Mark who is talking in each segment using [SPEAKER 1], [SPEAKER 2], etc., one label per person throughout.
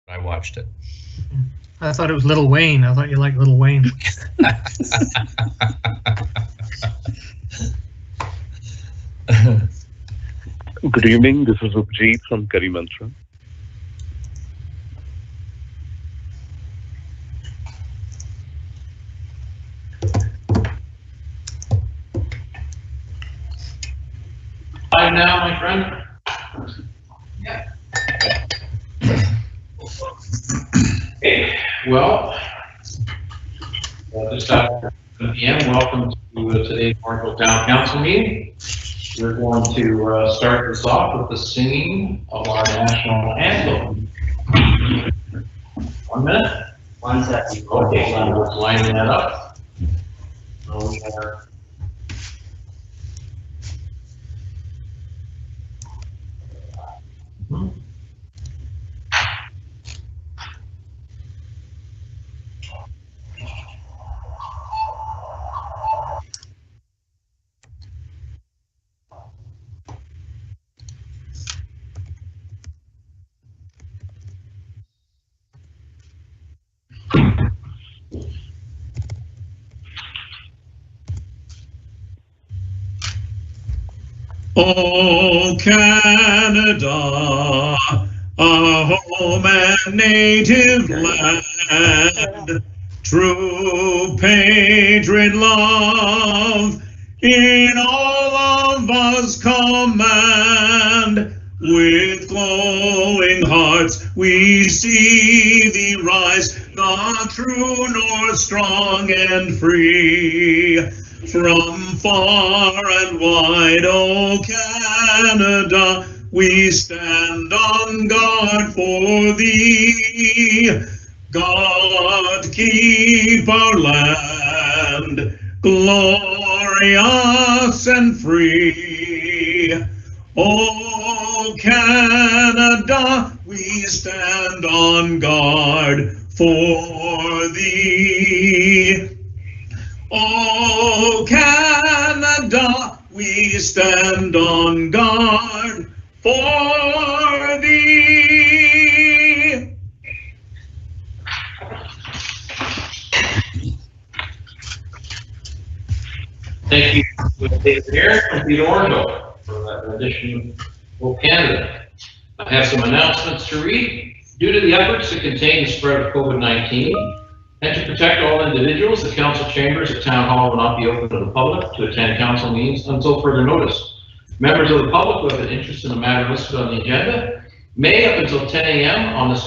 [SPEAKER 1] I watched it.
[SPEAKER 2] I thought it was Lil Wayne. I thought you liked Lil Wayne.
[SPEAKER 3] Good evening. This is Upjeet from Curry Mantra.
[SPEAKER 4] Live now, my friend. Yeah. Okay. Well, just after 7 p.m. Welcome to today's Orangeville Town Council meeting. We're going to start this off with the singing of our national anthem. 1 minute.
[SPEAKER 5] 1 second.
[SPEAKER 4] Okay, I'm just lining that up.
[SPEAKER 6] Oh, Canada, our home and native land, true patriot love in all of us command. With glowing hearts we see thee rise, the true north, strong and free. From far and wide, oh Canada, we stand on guard for thee. God keep our land glorious and free. Oh Canada, we stand on guard for thee. Oh, Canada, we stand on guard for thee.
[SPEAKER 4] Thank you, David Harris from Peter Orangeville, for that rendition of Canada. I have some announcements to read. Due to the efforts to contain the spread of COVID-19, and to protect all individuals, the council chambers at Town Hall will not be open to the public to attend council meetings until further notice. Members of the public who have an interest in the matter listed on the agenda may, up until 10 a.m. on the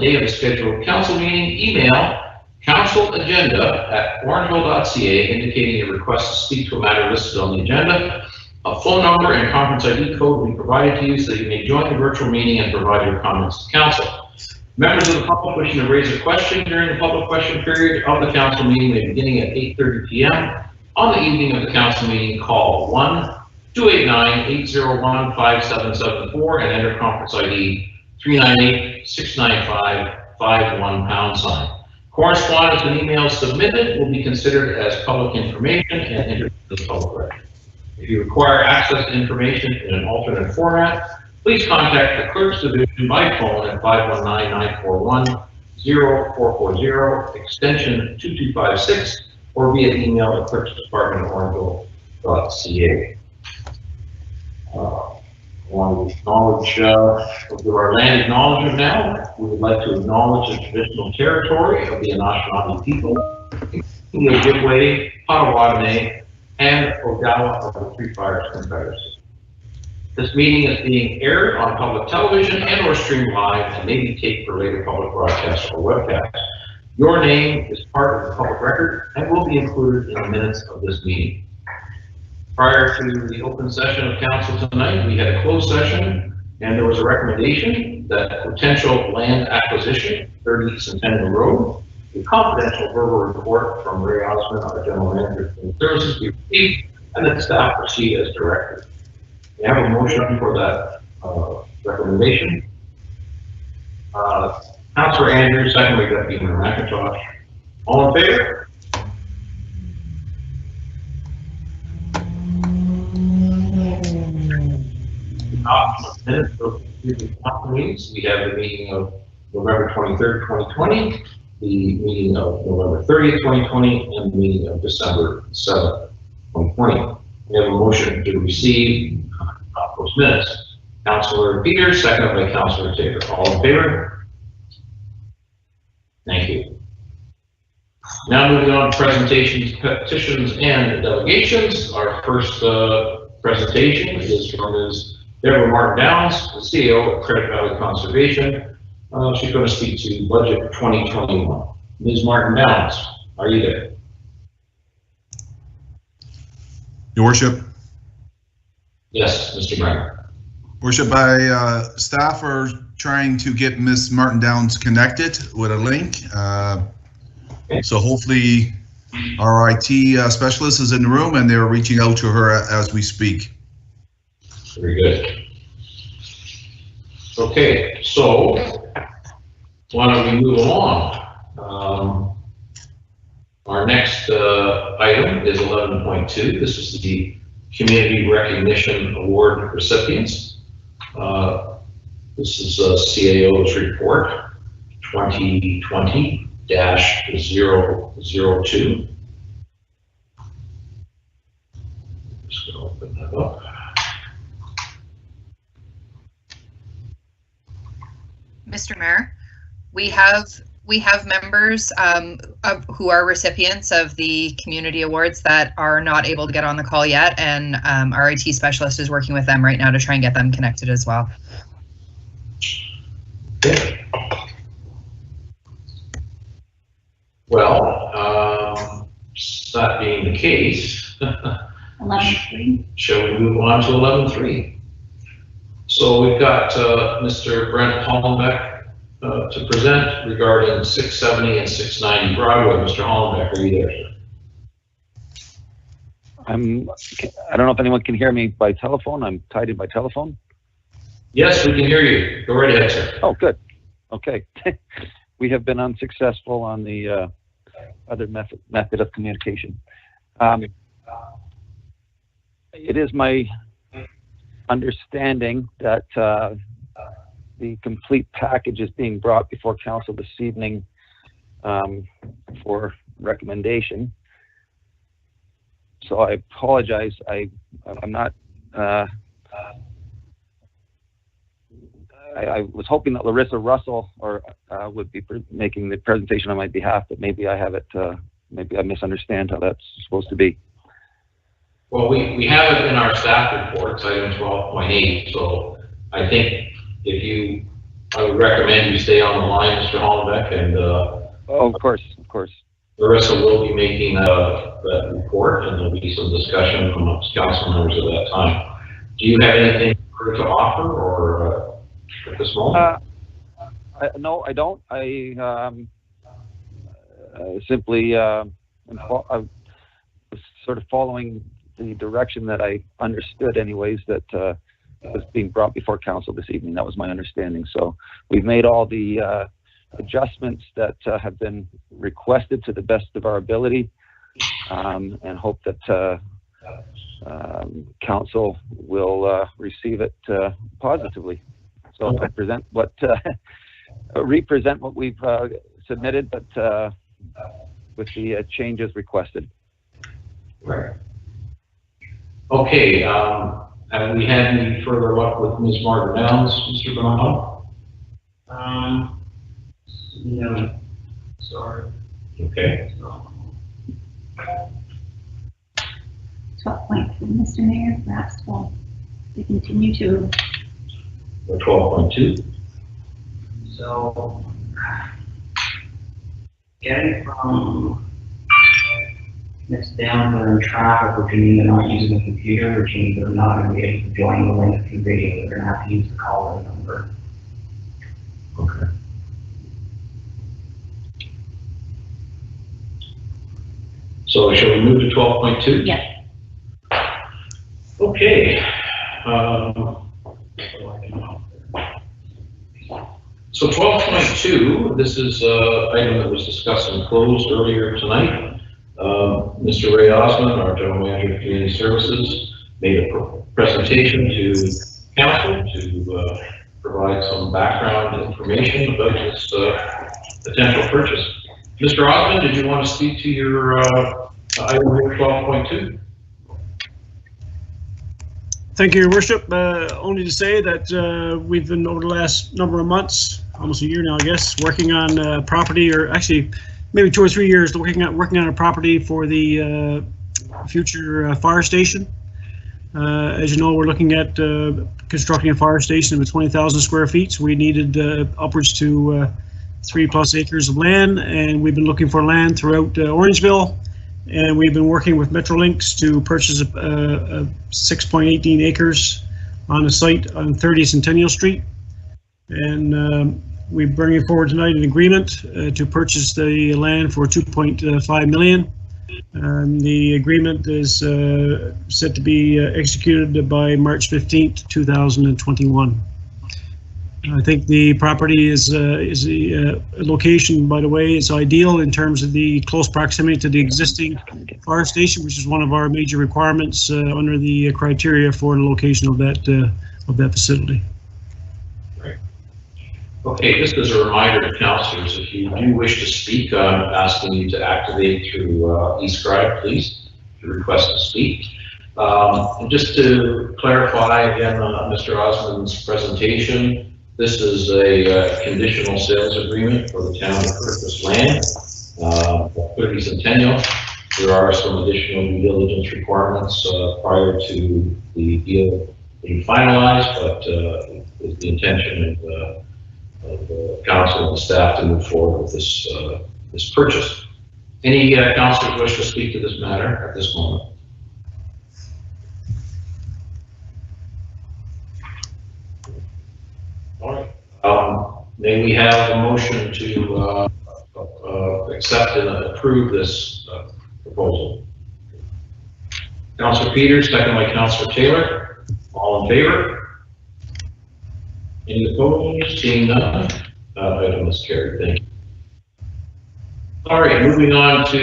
[SPEAKER 4] day of the scheduled council meeting, email councilagenda@orangeville.ca indicating a request to speak to a matter listed on the agenda. A phone number and conference ID code will be provided to you so that you may join the virtual meeting and provide your comments to council. Members of the public wishing to raise a question during the public question period of the council meeting may beginning at 8:30 p.m. on the evening of the council meeting, call 1-289-801-5774 and enter conference ID 398-695-51#. Correspondence and emails submitted will be considered as public information and entered into the public record. If you require access to information in an alternate format, please contact the Clerk's Division by phone at 519-941-0440, extension 2256, or via email at clerksdepartment@orangeville.ca. I want to acknowledge, we'll do our land acknowledgement now. We would like to acknowledge the traditional territory of the Anishinaabe people, the Ojibwe, Potawatomi, and Odawa of the Three Fires Confederacy. This meeting is being aired on public television and or streamed live and may be taped for later public broadcast or webcast. Your name is part of the public record and will be included in the minutes of this meeting. Prior to the open session of council tonight, we had a closed session and there was a recommendation that potential land acquisition, 30 Centennial Road, a confidential verbal report from Ray Osmond, our General Manager of Human Services, be received and that staff proceed as directed. We have a motion for that recommendation. Councilor Andrews, second by Deputy Mayor McIntosh. All in favor? Minutes of the meetings. We have the meeting of November 23rd, 2020, the meeting of November 30th, 2020, and the meeting of December 7th, 2020. We have a motion to receive those minutes. Councillor Peters, seconded by Councillor Taylor. All in favor? Thank you. Now moving on to presentations, petitions, and delegations. Our first presentation is from Ms. Deborah Martin Downs, the CEO of Credit Valley Conservation. She's going to speak to Budget 2021. Ms. Martin Downs, are you there?
[SPEAKER 1] Your Worship.
[SPEAKER 4] Yes, Mr. Brenner.
[SPEAKER 1] Worship, staff are trying to get Ms. Martin Downs connected with a link. So hopefully our IT specialist is in the room and they're reaching out to her as we speak.
[SPEAKER 4] Very good. Okay, so why don't we move along? Our next item is 11.2. This is the Community Recognition Award recipients. This is CAO's report 2020-002. Just going to open that up.
[SPEAKER 5] Mr. Mayor, we have members who are recipients of the community awards that are not able to get on the call yet, and our IT specialist is working with them right now to try and get them connected as well.
[SPEAKER 4] Okay. Well, that being the case,
[SPEAKER 7] 11.3.
[SPEAKER 4] shall we move on to 11.3? So we've got Mr. Brent Hollenbeck to present regarding 670 and 690 Broadway. Mr. Hollenbeck, are you there?
[SPEAKER 8] I don't know if anyone can hear me by telephone. I'm tied in by telephone.
[SPEAKER 4] Yes, we can hear you. Go right ahead, sir.
[SPEAKER 8] Oh, good. Okay. We have been unsuccessful on the other method of communication. It is my understanding that the complete package is being brought before council this evening for recommendation. So I apologize. I'm not. I was hoping that Larissa Russell would be making the presentation on my behalf, but maybe I have it. Maybe I misunderstand how that's supposed to be.
[SPEAKER 4] Well, we have it in our staff reports, item 12.8. So I think I would recommend you stay on the line, Mr. Hollenbeck, and
[SPEAKER 8] oh, of course.
[SPEAKER 4] Larissa will be making that report, and there'll be some discussion amongst council members at that time. Do you have anything to offer, or at this moment?
[SPEAKER 8] No, I don't. I simply I was sort of following the direction that I understood, anyways, that was being brought before council this evening. That was my understanding. So we've made all the adjustments that have been requested to the best of our ability, and hope that council will receive it positively. So I present represent what we've submitted, but with the changes requested.
[SPEAKER 4] Right. Okay. Have we had any further luck with Ms. Martin Downs, Mr. Bernal?
[SPEAKER 9] No. Sorry.
[SPEAKER 4] Okay.
[SPEAKER 7] 12.3, Mr. Mayor, perhaps we continue to.
[SPEAKER 4] 12.2.
[SPEAKER 9] So, getting from Ms. Downs that are in traffic, which means they're not using a computer, which means they're not going to be able to join the link through video. They're going to have to use the call-in number.
[SPEAKER 4] Okay. So shall we move to 12.2?
[SPEAKER 7] Yes.
[SPEAKER 4] Okay. So 12.2, this is an item that was discussed and closed earlier tonight. Mr. Ray Osmond, our General Manager of Community Services, made a presentation to council to provide some background information about this potential purchase. Mr. Osmond, did you want to speak to your item 12.2?
[SPEAKER 10] Thank you, Your Worship. Only to say that we've been over the last number of months, almost a year now, I guess, working on property, or actually maybe 2 or 3 years, working on a property for the future fire station. As you know, we're looking at constructing a fire station of 20,000 square feet. So we needed upwards to 3+ acres of land, and we've been looking for land throughout Orangeville. And we've been working with Metrolinx to purchase 6.18 acres on a site on 30 Centennial Street. And we're bringing forward tonight an agreement to purchase the land for $2.5 million. The agreement is set to be executed by March 15th, 2021. I think the property is a location, by the way, is ideal in terms of the close proximity to the existing fire station, which is one of our major requirements under the criteria for the location of that facility.
[SPEAKER 4] Right. Okay, just as a reminder to councillors, if you do wish to speak, I'm asking you to activate through eScribe, please, to request to speak. And just to clarify again, Mr. Osmond's presentation, this is a conditional sales agreement for the town to purchase land, 30 Centennial. There are some additional due diligence requirements prior to the deal being finalized, but with the intention of the council and staff to move forward with this purchase. Any councillors wish to speak to this matter at this moment? All right. May we have a motion to accept and approve this proposal? Councillor Peters, second by Councillor Taylor. All in favor? Any opposed? Seeing none, item is carried. Thank you. All right, moving on to,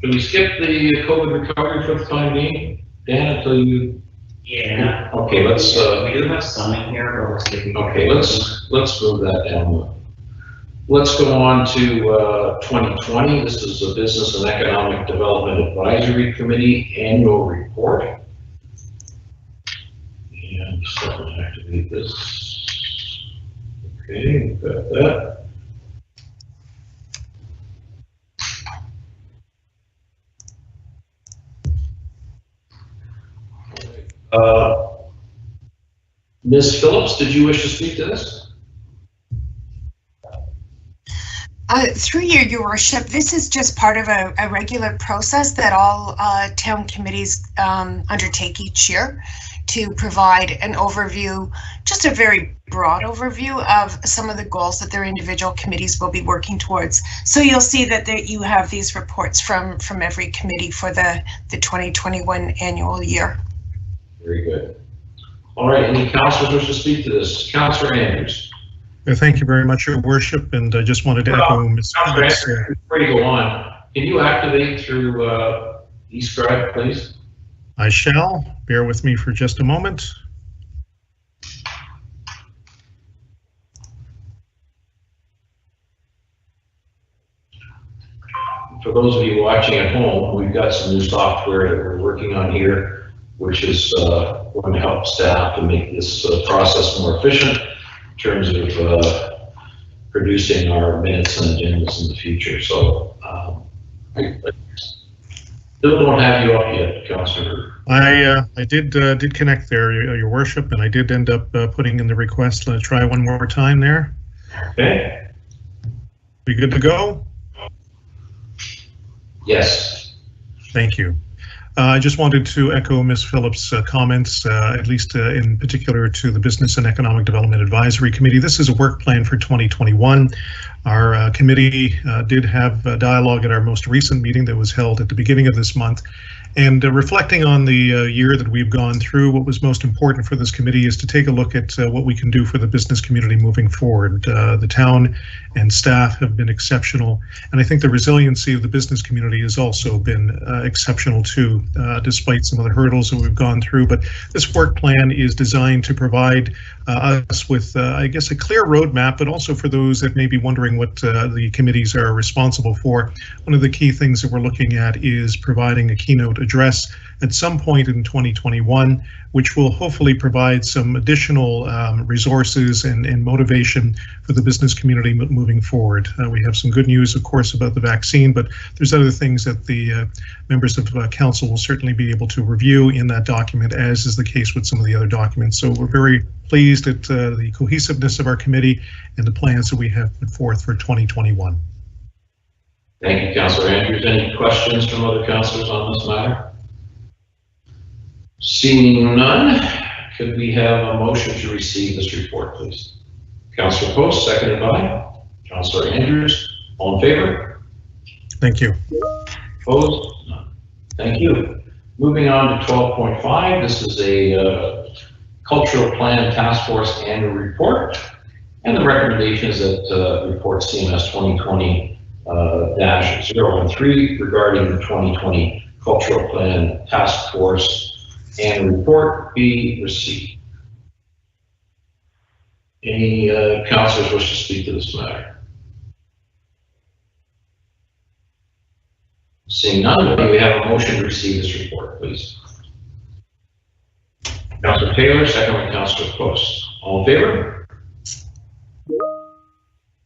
[SPEAKER 4] can we skip the COVID recovery for the time being, Dan, until you?
[SPEAKER 9] Yeah.
[SPEAKER 4] Okay, let's.
[SPEAKER 9] We do have some in here, but we're skipping.
[SPEAKER 4] Okay, let's move that down. Let's go on to 2020. This is the Business and Economic Development Advisory Committee Annual Report. And just let me activate this. Okay, we've got that. Ms. Phillips, did you wish to speak to this?
[SPEAKER 11] Through you, Your Worship, this is just part of a regular process that all town committees undertake each year to provide an overview, just a very broad overview of some of the goals that their individual committees will be working towards. So you'll see that you have these reports from every committee for the 2021 annual year.
[SPEAKER 4] Very good. All right, any councillors wish to speak to this? Councillor Andrews.
[SPEAKER 12] Thank you very much, Your Worship, and I just wanted to echo Ms. Phillips.
[SPEAKER 4] Before you go on, can you activate through eScribe, please?
[SPEAKER 12] I shall. Bear with me for just a moment.
[SPEAKER 4] For those of you watching at home, we've got some new software that we're working on here, which is going to help staff to make this process more efficient in terms of producing our minutes and agendas in the future. So I still don't have you up yet, Councillor.
[SPEAKER 12] I did connect there, Your Worship, and I did end up putting in the request. Let's try one more time there.
[SPEAKER 4] Okay.
[SPEAKER 12] We good to go?
[SPEAKER 4] Yes.
[SPEAKER 12] Thank you. I just wanted to echo Ms. Phillips' comments, at least in particular to the Business and Economic Development Advisory Committee. This is a work plan for 2021. Our committee did have a dialogue at our most recent meeting that was held at the beginning of this month. And reflecting on the year that we've gone through, what was most important for this committee is to take a look at what we can do for the business community moving forward. The town and staff have been exceptional, and I think the resiliency of the business community has also been exceptional too, despite some of the hurdles that we've gone through. But this work plan is designed to provide us with, I guess, a clear roadmap, but also for those that may be wondering what the committees are responsible for. One of the key things that we're looking at is providing a keynote address at some point in 2021, which will hopefully provide some additional resources and motivation for the business community moving forward. We have some good news, of course, about the vaccine, but there's other things that the members of council will certainly be able to review in that document, as is the case with some of the other documents. So we're very pleased at the cohesiveness of our committee and the plans that we have put forth for 2021.
[SPEAKER 4] Thank you, Councillor Andrews. Any questions from other councillors on this matter? Seeing none, could we have a motion to receive this report, please? Councillor Post, seconded by Councillor Andrews. All in favor?
[SPEAKER 12] Thank you.
[SPEAKER 4] Opposed? None. Thank you. Moving on to 12.5, this is a Cultural Plan Task Force Annual Report, and the recommendation is that report CMS 2020-013 regarding the 2020 Cultural Plan Task Force and report be received. Any councillors wish to speak to this matter? Seeing none, may we have a motion to receive this report, please? Councillor Taylor, second by Councillor Post. All in favor?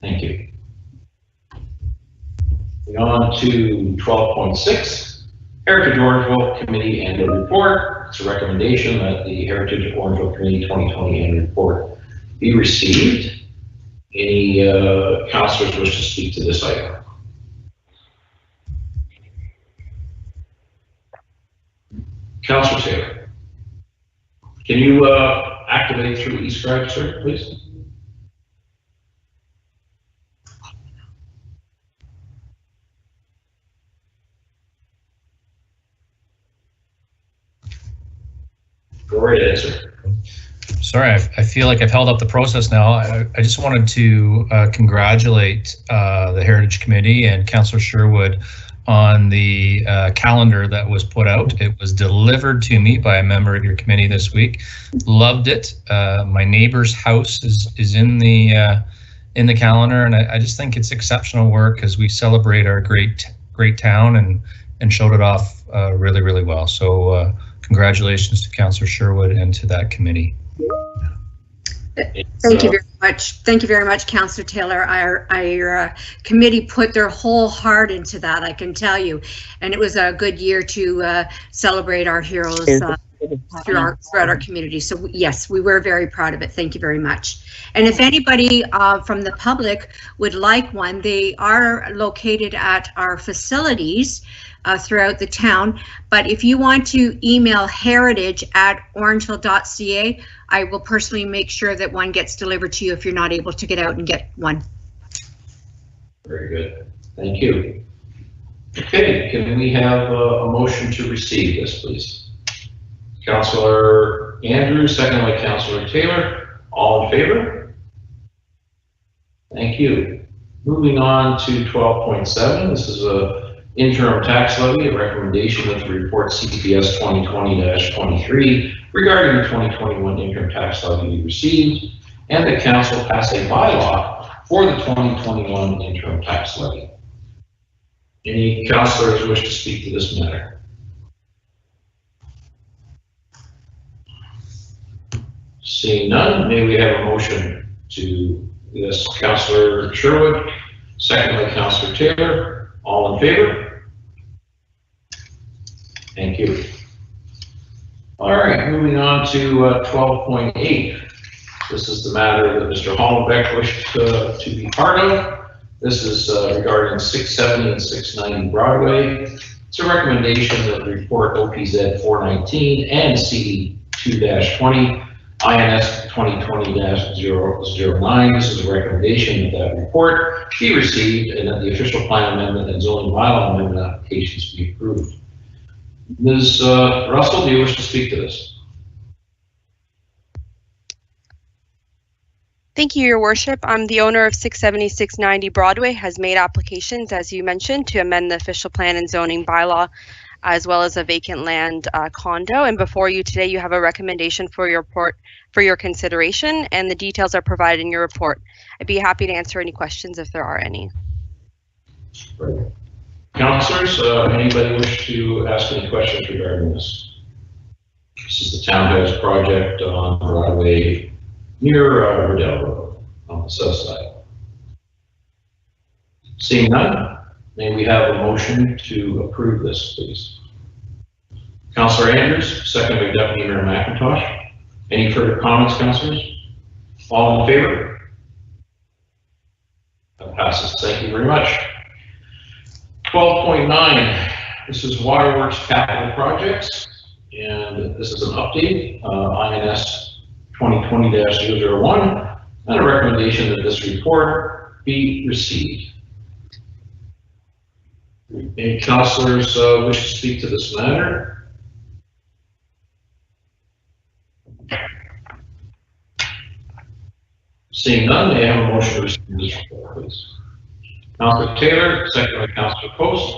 [SPEAKER 4] Thank you. Moving on to 12.6. Heritage Orangeville Committee Annual Report. It's a recommendation that the Heritage Orangeville Committee 2020 Annual Report be received. Any councillors wish to speak to this item? Councillor Taylor, can you activate through eScribe, sir, please? Go right ahead, sir.
[SPEAKER 13] Sorry, I feel like I've held up the process now. I just wanted to congratulate the Heritage Committee and Councillor Sherwood on the calendar that was put out. It was delivered to me by a member of your committee this week. Loved it. My neighbor's house is in the calendar, and I just think it's exceptional work as we celebrate our great town and showed it off really, really well. So congratulations to Councillor Sherwood and to that committee.
[SPEAKER 14] Thank you very much. Thank you very much, Councillor Taylor. Our committee put their whole heart into that, I can tell you. And it was a good year to celebrate our heroes throughout our community. So yes, we were very proud of it. Thank you very much. And if anybody from the public would like one, they are located at our facilities throughout the town. But if you want to email heritage@orangeville.ca, I will personally make sure that one gets delivered to you if you're not able to get out and get one.
[SPEAKER 4] Very good. Thank you. Okay, can we have a motion to receive this, please? Councillor Andrews, second by Councillor Taylor. All in favor? Thank you. Moving on to 12.7. This is a interim tax levy, a recommendation of the report CPS 2020-23 regarding the 2021 interim tax levy we received, and the council pass a bylaw for the 2021 interim tax levy. Any councillors wish to speak to this matter? Seeing none, may we have a motion to this? Councillor Sherwood, second by Councillor Taylor. All in favor? Thank you. All right, moving on to 12.8. This is the matter that Mr. Hollenbeck wished to be part of. This is regarding 670 and 690 Broadway. It's a recommendation that the report OPZ 419 and CD 2-20 INS 2020-009. This is a recommendation of that report be received and that the official plan amendment and zoning bylaw amendment applications be approved. Ms. Russell, do you wish to speak to this?
[SPEAKER 15] Thank you, Your Worship. I'm the owner of 67690 Broadway, has made applications, as you mentioned, to amend the official plan and zoning bylaw, as well as a vacant land condo. And before you today, you have a recommendation for your report for your consideration, and the details are provided in your report. I'd be happy to answer any questions if there are any.
[SPEAKER 4] Great. Councillors, anybody wish to ask any questions regarding this? This is the townhouse project on Broadway near Riddell Road on the south side. Seeing none, may we have a motion to approve this, please? Councillor Andrews, second by Deputy Mayor McIntosh. Any further comments, councillors? All in favor? That passes. Thank you very much. 12.9, this is Waterworks Capital Projects, and this is an update, INS 2020-001, and a recommendation that this report be received. Any councillors wish to speak to this matter? Seeing none, may I have a motion to receive this report, please? Councillor Taylor, second by Councillor Post.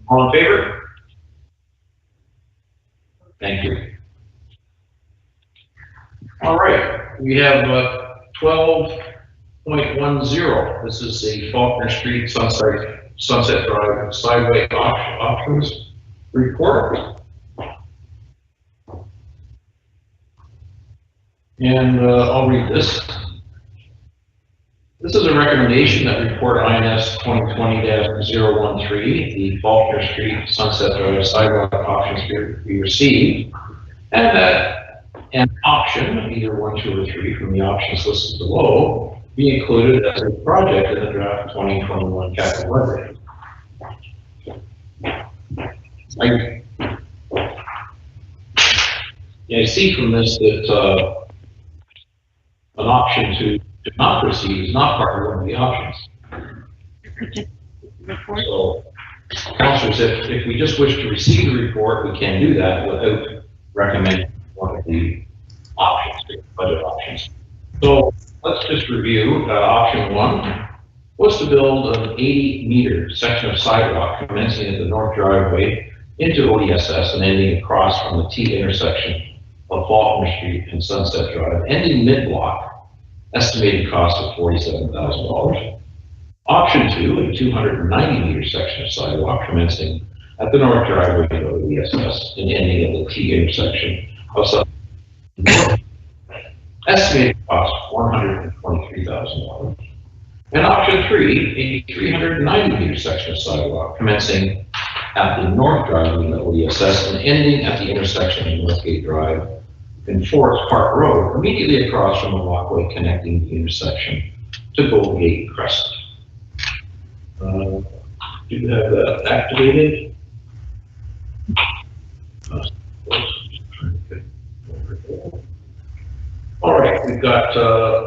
[SPEAKER 4] All in favor? Thank you. All right, we have 12.10. This is the Faulkner Street Sunset Drive Sideway Options Report. And I'll read this. This is a recommendation that report INS 2020-013, the Faulkner Street Sunset Drive Sidewalk Options be received, and that an option, either 1, 2, or 3 from the options listed below, be included as a project in the draft 2021 capital budget. I see from this that an option to not proceed is not part of one of the options. So, councillors, if we just wish to receive the report, we can do that without recommending one of the options, the budget options. So let's just review option 1 was to build an 80-meter section of sidewalk commencing at the north driveway into ODSS and ending across from the T intersection of Faulkner Street and Sunset Drive, ending mid-block. Estimated cost of $47,000. Option 2, a 290-meter section of sidewalk commencing at the north driveway of ODSS and ending at the T intersection of Sunset Drive. Estimated cost $123,000. And option 3, a 390-meter section of sidewalk commencing at the north driveway of ODSS and ending at the intersection of Northgate Drive in Forest Park Road, immediately across from the walkway connecting the intersection to Golden Gate Crescent. Do you have that activated? All right, we've got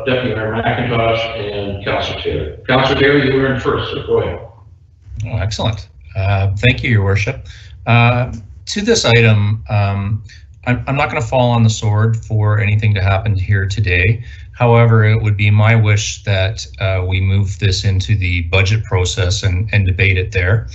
[SPEAKER 4] Deputy Mayor McIntosh and Councillor Taylor. Councillor Taylor, you were in first, so go ahead.
[SPEAKER 13] Oh, excellent. Thank you, Your Worship. To this item, I'm not going to fall on the sword for anything to happen here today. However, it would be my wish that we move this into the budget process and debate it there.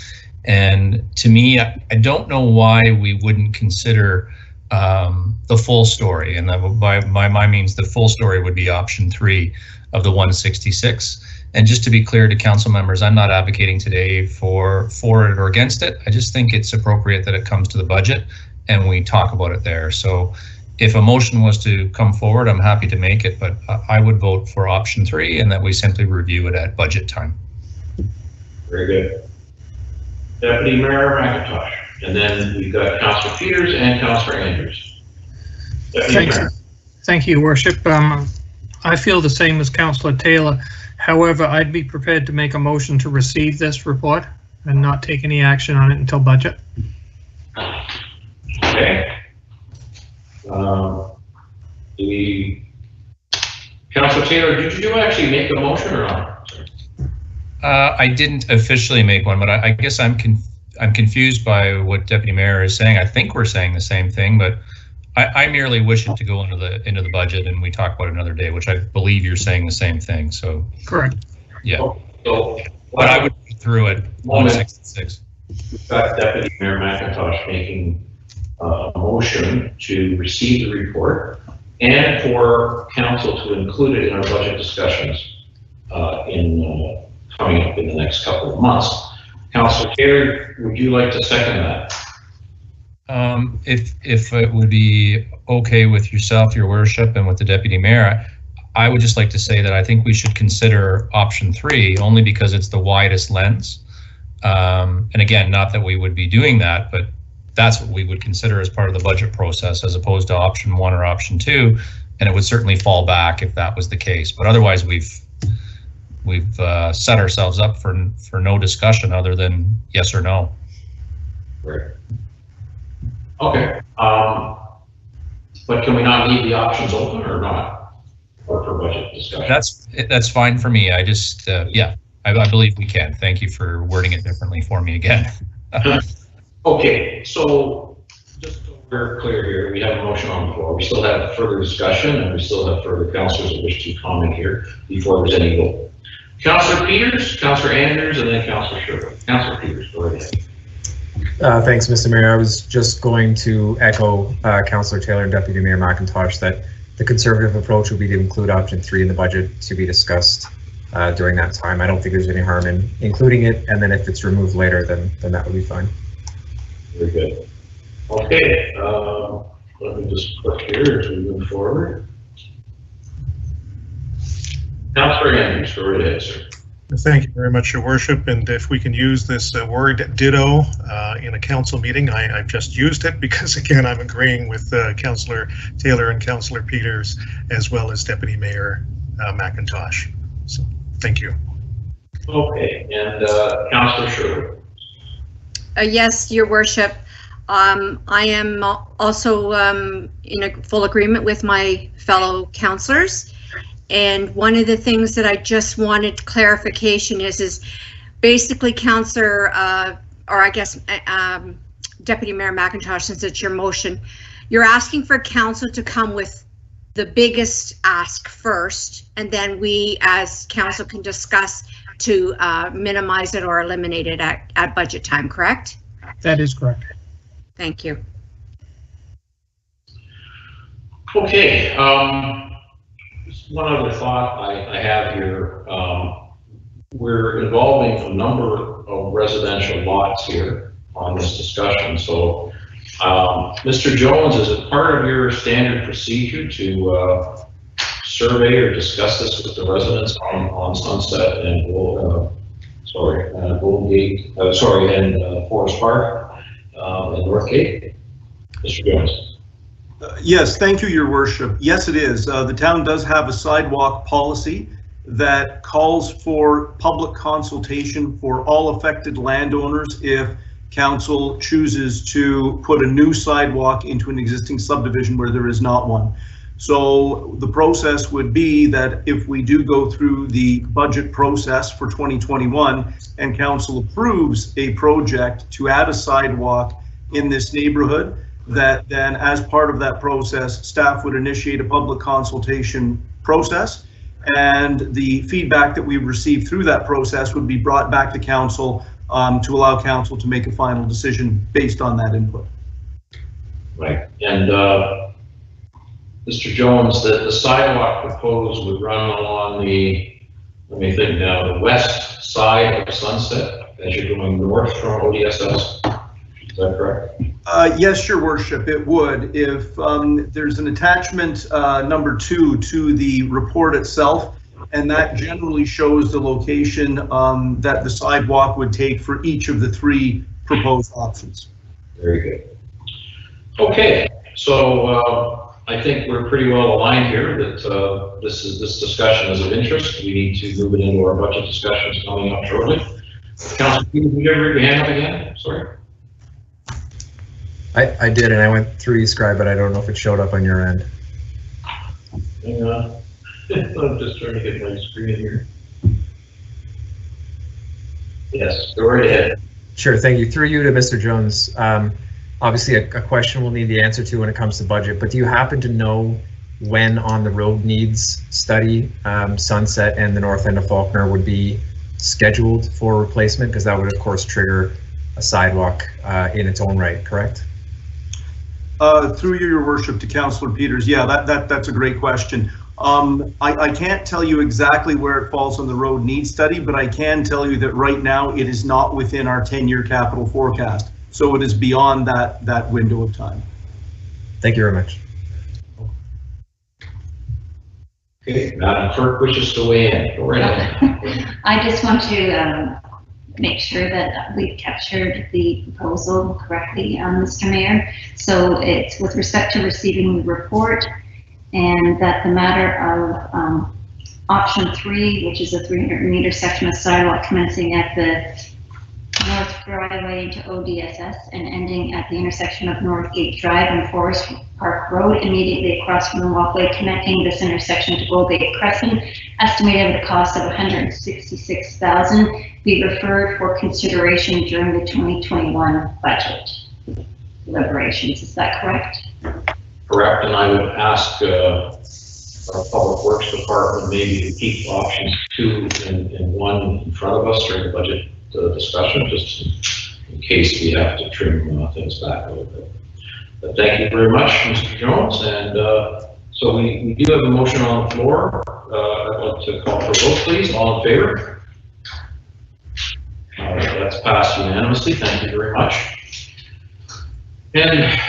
[SPEAKER 13] And to me, I don't know why we wouldn't consider the full story. And by my means, the full story would be option 3 of the 166. And just to be clear to council members, I'm not advocating today for it or against it. I just think it's appropriate that it comes to the budget and we talk about it there. So if a motion was to come forward, I'm happy to make it, but I would vote for option 3 and that we simply review it at budget time.
[SPEAKER 4] Very good. Deputy Mayor McIntosh, and then we've got Councillor Peters and Councillor Andrews.
[SPEAKER 2] Thank you, Worship. I feel the same as Councillor Taylor. However, I'd be prepared to make a motion to receive this report and not take any action on it until budget.
[SPEAKER 4] Okay. Councillor Taylor, did you actually make a motion or not?
[SPEAKER 13] I didn't officially make one, but I guess I'm confused by what Deputy Mayor is saying. I think we're saying the same thing, but I merely wish it to go into the budget and we talk about it another day, which I believe you're saying the same thing. So
[SPEAKER 2] correct.
[SPEAKER 13] Yeah.
[SPEAKER 4] So,
[SPEAKER 13] but I would go through it. 166.
[SPEAKER 4] We've got Deputy Mayor McIntosh making a motion to receive the report and for council to include it in our budget discussions coming up in the next couple of months. Councillor Taylor, would you like to second that?
[SPEAKER 13] If it would be okay with yourself, your worship, and with the Deputy Mayor, I would just like to say that I think we should consider option 3 only because it's the widest lens. And again, not that we would be doing that, but that's what we would consider as part of the budget process as opposed to option 1 or option 2. And it would certainly fall back if that was the case. But otherwise, we've set ourselves up for no discussion other than yes or no.
[SPEAKER 4] Right. Okay. But can we not leave the options open or not? Or for budget discussion?
[SPEAKER 13] That's fine for me. I just, yeah, I believe we can. Thank you for wording it differently for me again.
[SPEAKER 4] Okay, so just so we're clear here, we have a motion on the floor. We still have further discussion and we still have further councillors that wish to comment here before there's any vote. Councillor Peters, Councillor Anders, and then Councillor Sherwood. Councillor Peters, go ahead.
[SPEAKER 16] Thanks, Mr. Mayor. I was just going to echo Councillor Taylor and Deputy Mayor McIntosh that the conservative approach would be to include option 3 in the budget to be discussed during that time. I don't think there's any harm in including it, and then if it's removed later, then that would be fine.
[SPEAKER 4] Very good. Okay, let me just put here as we move forward. Councillor Anders, go right ahead, sir.
[SPEAKER 12] Thank you very much, Your Worship. And if we can use this word ditto in a council meeting, I've just used it because, again, I'm agreeing with Councillor Taylor and Councillor Peters, as well as Deputy Mayor McIntosh. So, thank you.
[SPEAKER 4] Okay, and Councillor Sherwood.
[SPEAKER 14] Yes, Your Worship. I am also in a full agreement with my fellow councillors. And one of the things that I just wanted clarification is basically Councillor, or I guess Deputy Mayor McIntosh, since it's your motion, you're asking for council to come with the biggest ask first, and then we as council can discuss to minimize it or eliminate it at budget time, correct?
[SPEAKER 2] That is correct.
[SPEAKER 14] Thank you.
[SPEAKER 4] Okay, just one other thought I have here. We're involving a number of residential lots here on this discussion. So, Mr. Jones, is it part of your standard procedure to survey or discuss this with the residents on Sunset and Golden Gate, and Forest Park and Northgate? Mr. Jones.
[SPEAKER 17] Yes, thank you, Your Worship. Yes, it is. The town does have a sidewalk policy that calls for public consultation for all affected landowners if council chooses to put a new sidewalk into an existing subdivision where there is not one. So the process would be that if we do go through the budget process for 2021 and council approves a project to add a sidewalk in this neighborhood, that then as part of that process, staff would initiate a public consultation process, and the feedback that we receive through that process would be brought back to council to allow council to make a final decision based on that input.
[SPEAKER 4] Right, and Mr. Jones, the sidewalk proposed would run along the, let me think now, the west side of Sunset as you're going north from ODSS. Is that correct?
[SPEAKER 17] Yes, Your Worship, it would. If there's an attachment number 2 to the report itself, and that generally shows the location that the sidewalk would take for each of the 3 proposed options.
[SPEAKER 4] Very good. Okay, so I think we're pretty well aligned here that this discussion is of interest. We need to move it into our budget discussions coming up shortly. Councilor Peters, would you ever raise your hand up again? Sorry.
[SPEAKER 16] I did, and I went through eScribe, but I don't know if it showed up on your end.
[SPEAKER 4] Hang on. I'm just trying to get my screen here. Yes, go right ahead.
[SPEAKER 16] Sure, thank you. Through you to Mr. Jones. Obviously, a question we'll need the answer to when it comes to budget, but do you happen to know when on the road needs study Sunset and the north end of Faulkner would be scheduled for replacement? Because that would, of course, trigger a sidewalk in its own right, correct?
[SPEAKER 17] Through you, Your Worship, to Councillor Peters. Yeah, that's a great question. I can't tell you exactly where it falls on the road needs study, but I can tell you that right now it is not within our 10-year capital forecast. So it is beyond that window of time.
[SPEAKER 16] Thank you very much.
[SPEAKER 4] Okay, Madam Clerk wishes to weigh in. Go right ahead.
[SPEAKER 7] I just want to make sure that we've captured the proposal correctly, Mr. Mayor. So it's with respect to receiving the report, and that the matter of option 3, which is a 300-meter section of sidewalk commencing at the North Driveway into ODSS and ending at the intersection of North Gate Drive and Forest Park Road, immediately across from the walkway connecting this intersection to Goldgate Crescent, estimated at a cost of $166,000, be referred for consideration during the 2021 budget deliberations. Is that correct?
[SPEAKER 4] Correct, and I would ask our Public Works Department maybe to keep options 2 and 1 in front of us during the budget discussion, just in case we have to trim things back a little bit. But thank you very much, Mr. Jones. And so we do have a motion on the floor. I'd like to call for a vote, please. All in favor? All right, that's passed unanimously. Thank you very much. And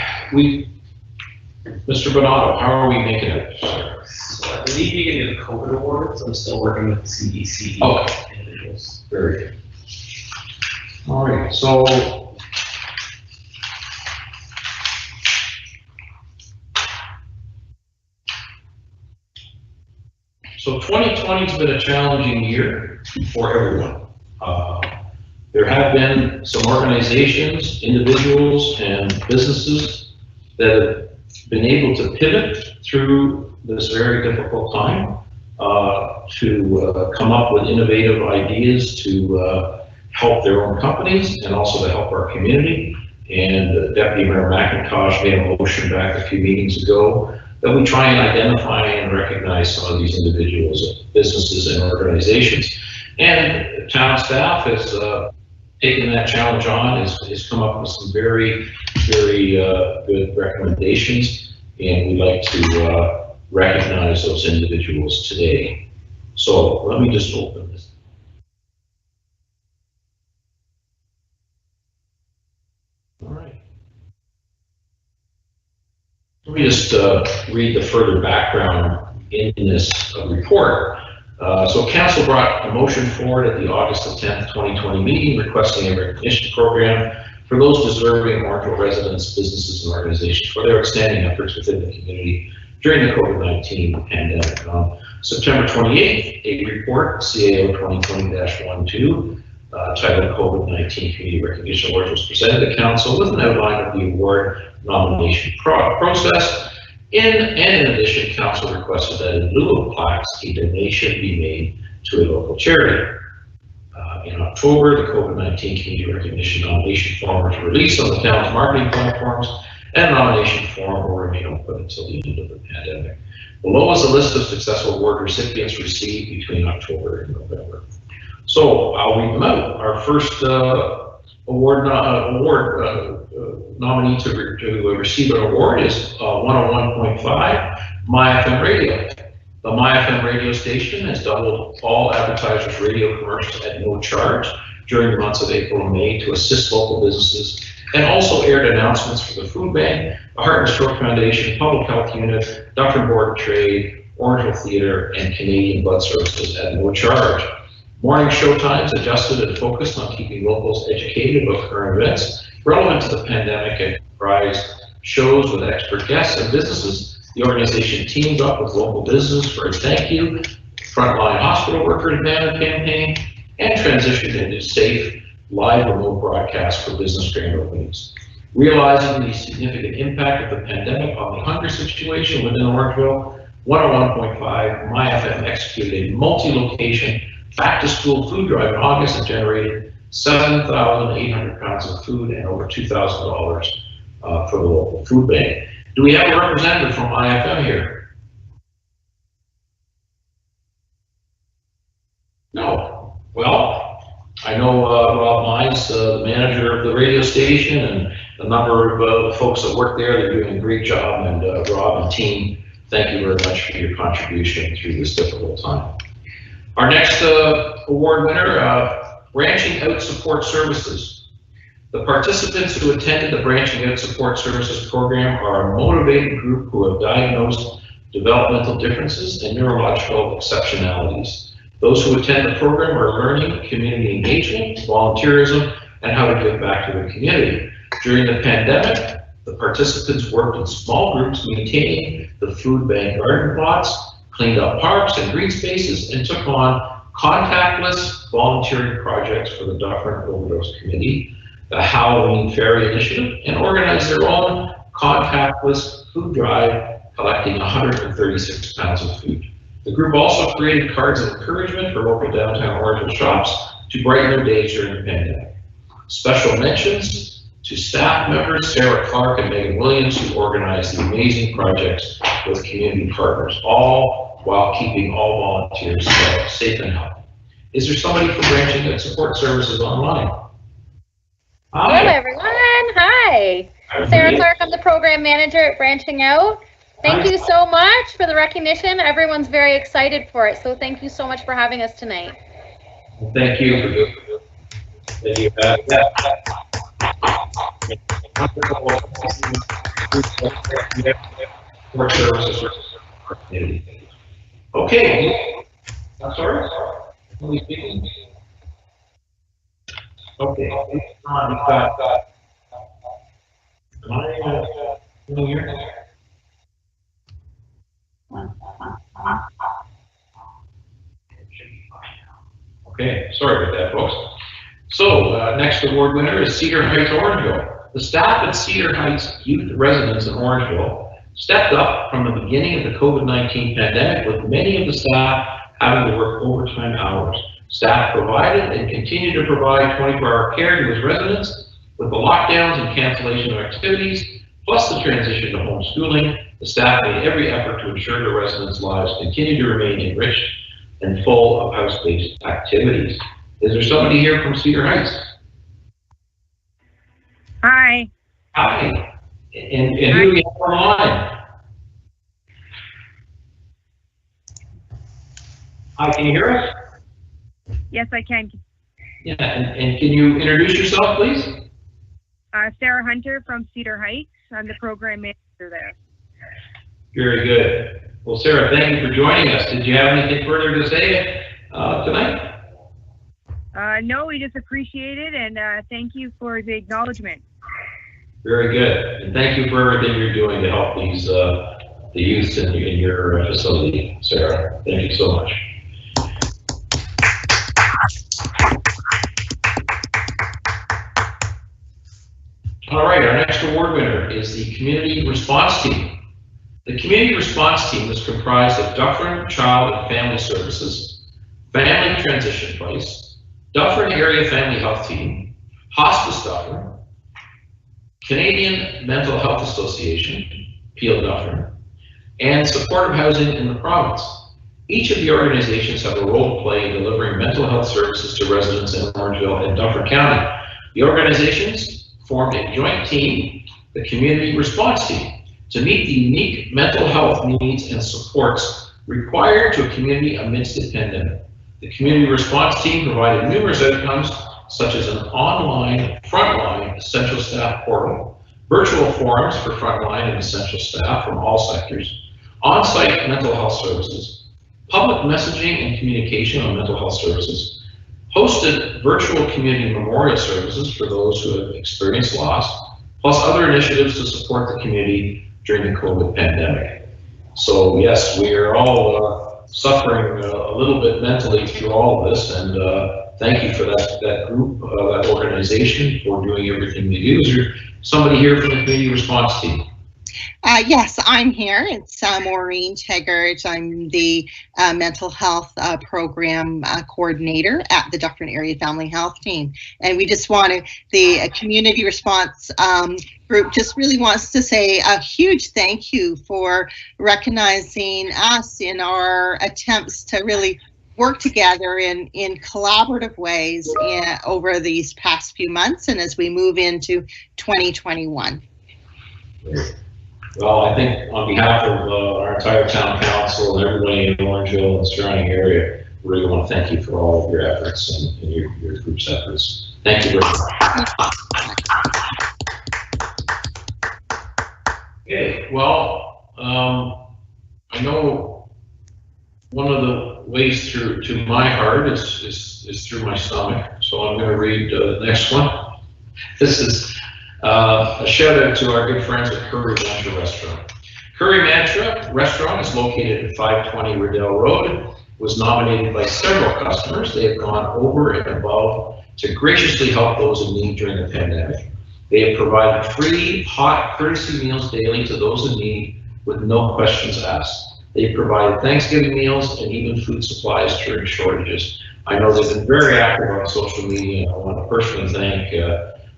[SPEAKER 4] Mr. Bonato, how are we making it, sir?
[SPEAKER 9] So I believe you get the COVID awards. I'm still working with the CDC individuals.
[SPEAKER 4] Very good. All right, so So 2020 has been a challenging year for everyone. There have been some organizations, individuals, and businesses that have been able to pivot through this very difficult time to come up with innovative ideas to help their own companies and also to help our community. And Deputy Mayor McIntosh made a motion back a few meetings ago that we try and identify and recognize some of these individuals, businesses, and organizations. And town staff has taken that challenge on, has come up with some very, very good recommendations, and we'd like to recognize those individuals today. So let me just open this. All right. Let me just read the further background in this report. So Council brought a motion forward at the August 10th, 2020 meeting requesting a recognition program for those deserving Orangeville residents, businesses, and organizations for their outstanding efforts within the community during the COVID-19 pandemic. On September 28th, a report, CAO 2020-12, titled COVID-19 Community Recognition Awards, was presented to Council with an outline of the award nomination process. And in addition, Council requested that in lieu of plaques, a donation be made to a local charity. In October, the COVID-19 Community Recognition nomination form was released on the town's marketing platforms, and the nomination form will remain open until the end of the pandemic. Below is a list of successful award recipients received between October and November. So I'll read them out. Our first nominee to receive an award is 101.5 MyFM Radio. The MyFM radio station has doubled all advertisers' radio commercials at no charge during the months of April and May to assist local businesses, and also aired announcements for the Food Bank, the Heart and Stroke Foundation, Public Health Unit, Dufferin Board of Trade, Orangeville Theatre, and Canadian Blood Services at no charge. Morning show times adjusted and focused on keeping locals educated about current events relevant to the pandemic and comprised shows with expert guests and businesses. The organization teamed up with local businesses for a thank you, frontline hospital workers banner campaign, and transitioned into safe live remote broadcasts for business grand openings. Realizing the significant impact of the pandemic on the hunger situation within Orangeville, 101.5 MyFM executed a multi-location back-to-school food drive in August that generated 7,800 pounds of food, and over $2,000 for the local food bank. Do we have a representative from IFM here? No. Well, I know Rob Mines, the manager of the radio station, and a number of folks that work there. They're doing a great job, and Rob and team, thank you very much for your contribution through this difficult time. Our next award winner, Branching Out Support Services. The participants who attended the Branching Out Support Services program are a motivated group who have diagnosed developmental differences and neurological exceptionalities. Those who attend the program are learning community engagement, volunteerism, and how to give back to the community. During the pandemic, the participants worked in small groups maintaining the food bank garden plots, cleaned up parks and green spaces, and took on contactless volunteering projects for the Dufferin Overdose Committee, the Halloween Ferry Initiative, and organized their own contactless food drive, collecting 136 pounds of food. The group also created cards of encouragement for local downtown Orangeville shops to brighten their days during the pandemic. Special mentions to staff members Sarah Clark and Megan Williams, who organized the amazing projects with community partners, all while keeping all volunteers safe and healthy. Is there somebody from Branching Out Support Services online? Hi.
[SPEAKER 18] Hello, everyone. Hi. Sarah Clark, I'm the program manager at Branching Out. Thank you so much for the recognition. Everyone's very excited for it, so thank you so much for having us tonight.
[SPEAKER 4] Well, thank you for doing it. Thank you. Okay. I'm sorry. Who are we speaking? Okay. Am I here? Okay, sorry about that, folks. So, next award winner is Cedar Heights, Orangeville. The staff at Cedar Heights Youth Residence in Orangeville stepped up from the beginning of the COVID-19 pandemic, with many of the staff having to work overtime hours. Staff provided and continue to provide 24-hour care to its residents. With the lockdowns and cancellation of activities, plus the transition to homeschooling, the staff made every effort to ensure the residents' lives continue to remain enriched and full of house-based activities. Is there somebody here from Cedar Heights?
[SPEAKER 19] Hi.
[SPEAKER 4] Hi. And who do we have online? Hi, can you hear us?
[SPEAKER 19] Yes, I can.
[SPEAKER 4] Yeah, and can you introduce yourself, please?
[SPEAKER 19] Sarah Hunter from Cedar Heights. I'm the program manager there.
[SPEAKER 4] Very good. Well, Sarah, thank you for joining us. Did you have anything further to say tonight?
[SPEAKER 19] No, we just appreciate it, and thank you for the acknowledgement.
[SPEAKER 4] Very good. And thank you for everything you're doing to help these the youth in your facility, Sarah. Thank you so much. All right, our next award winner is the Community Response Team. The Community Response Team is comprised of Dufferin Child and Family Services, Family Transition Place, Dufferin Area Family Health Team, Hospice Dufferin, Canadian Mental Health Association, Peel Dufferin, and Supportive Housing in the province. Each of the organizations have a role to play in delivering mental health services to residents in Orangeville and Dufferin County. The organizations formed a joint team, the Community Response Team, to meet the unique mental health needs and supports required to a community amidst the pandemic. The Community Response Team provided numerous outcomes, such as an online frontline essential staff portal, virtual forums for frontline and essential staff from all sectors, on-site mental health services, public messaging and communication on mental health services, hosted virtual community memorial services for those who have experienced loss, plus other initiatives to support the community during the COVID pandemic. So yes, we are all suffering a little bit mentally through all of this, and thank you for that group, that organization, for doing everything they do. Is there somebody here from the Community Response Team?
[SPEAKER 20] Yes, I'm here. It's Maureen Taggart. I'm the mental health program coordinator at the Dufferin Area Family Health Team. And we just wanted, the community response group just really wants to say a huge thank you for recognizing us in our attempts to really work together in collaborative ways over these past few months and as we move into 2021.
[SPEAKER 4] Well, I think on behalf of our entire town council and everybody in Orangeville and surrounding area, we really want to thank you for all of your efforts and your group's efforts. Thank you very much. Okay, well, I know one of the ways through to my heart is through my stomach, so I'm going to read the next one. This is a shout out to our good friends at Curry Mantra Restaurant. Curry Mantra Restaurant is located at 520 Riddell Road, was nominated by several customers. They have gone over and above to graciously help those in need during the pandemic. They have provided free hot courtesy meals daily to those in need with no questions asked. They've provided Thanksgiving meals and even food supplies during shortages. I know they've been very active on social media. I want to personally thank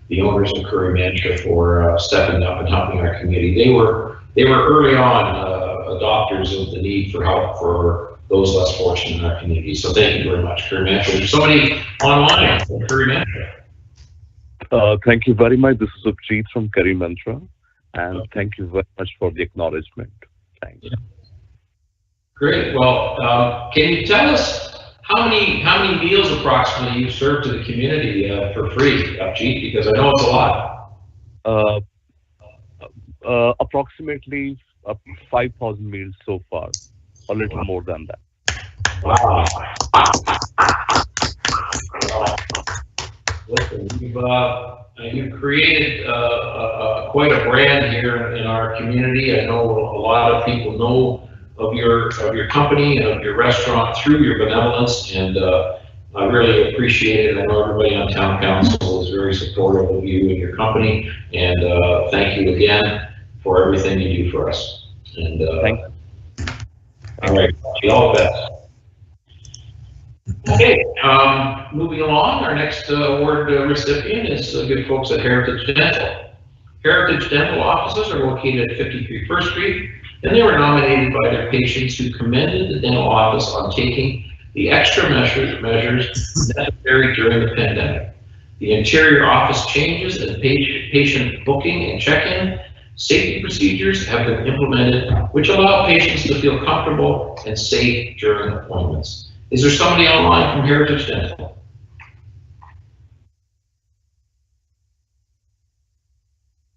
[SPEAKER 4] the owners of Curry Mantra for stepping up and helping our community. They were early on adopters of the need for help for those less fortunate in our community. So thank you very much, Curry Mantra. There's somebody online from Curry Mantra.
[SPEAKER 3] Thank you very much. This is Upjeet from Curry Mantra, and thank you very much for the acknowledgement. Thanks.
[SPEAKER 4] Yeah. Great. Well, can you tell us how many meals approximately you serve to the community for free, Upjeet? Because I know it's a lot.
[SPEAKER 3] Approximately 5,000 meals so far, a little more than that.
[SPEAKER 4] Wow. Listen, you've created quite a brand here in our community. I know a lot of people know of your company and of your restaurant through your benevolence, and I really appreciate it. I know everybody on town council is very supportive of you and your company, and thank you again for everything you do for us. And
[SPEAKER 3] thank you.
[SPEAKER 4] All right, all the best. Okay, moving along, our next award recipient is the good folks at Heritage Dental. Heritage Dental offices are located at 53 First Street, and they were nominated by their patients who commended the dental office on taking the extra measures necessary during the pandemic. The interior office changes and patient booking and check-in safety procedures have been implemented, which allow patients to feel comfortable and safe during appointments. Is there somebody online from Heritage Dental?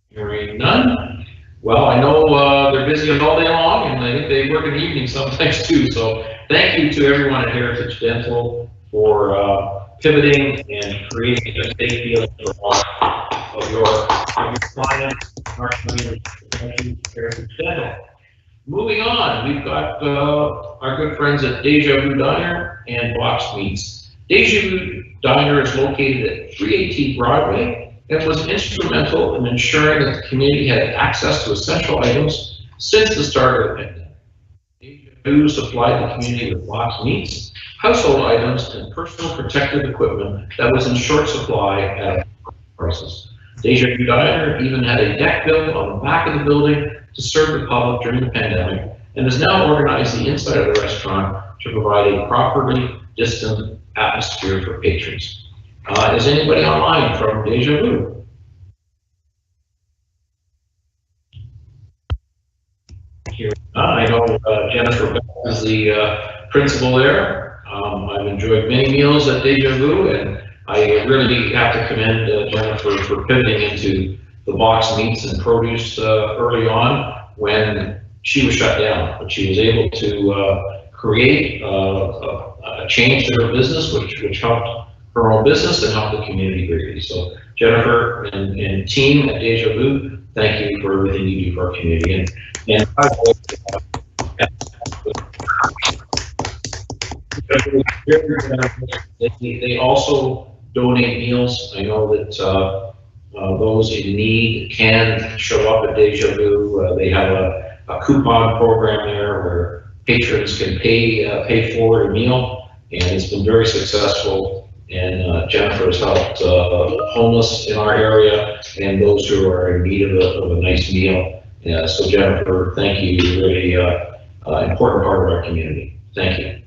[SPEAKER 4] Hearing none. Well, I know they're busy all day long, and I think they work in the evening sometimes too. So thank you to everyone at Heritage Dental for pivoting and creating a safe feeling for all of your clients, our community, Heritage Dental. Moving on, we've got our good friends at Deja Vu Diner and Box Meats. Deja Vu Diner is located at 318 Broadway and was instrumental in ensuring that the community had access to essential items since the start of the pandemic. Deja Vu supplied the community with Box Meats, household items, and personal protective equipment that was in short supply at prices. Deja Vu Diner even had a deck built on the back of the building to serve the public during the pandemic, and has now organized the inside of the restaurant to provide a properly distant atmosphere for patrons. Is anybody online from Deja Vu? Here, I know Jennifer is the principal there. I've enjoyed many meals at Deja Vu, and I really have to commend Jennifer for pivoting into the box meats and produce early on when she was shut down, but she was able to create a change to her business, which helped her own business and helped the community greatly. So Jennifer and team at Deja Vu, thank you for everything you do for our community. And they also donate meals. I know that those in need can show up at Deja Vu. They have a coupon program there where patrons can pay forward a meal, and it's been very successful. And Jennifer has helped homeless in our area and those who are in need of a nice meal. So Jennifer, thank you. You're really important part of our community. Thank you.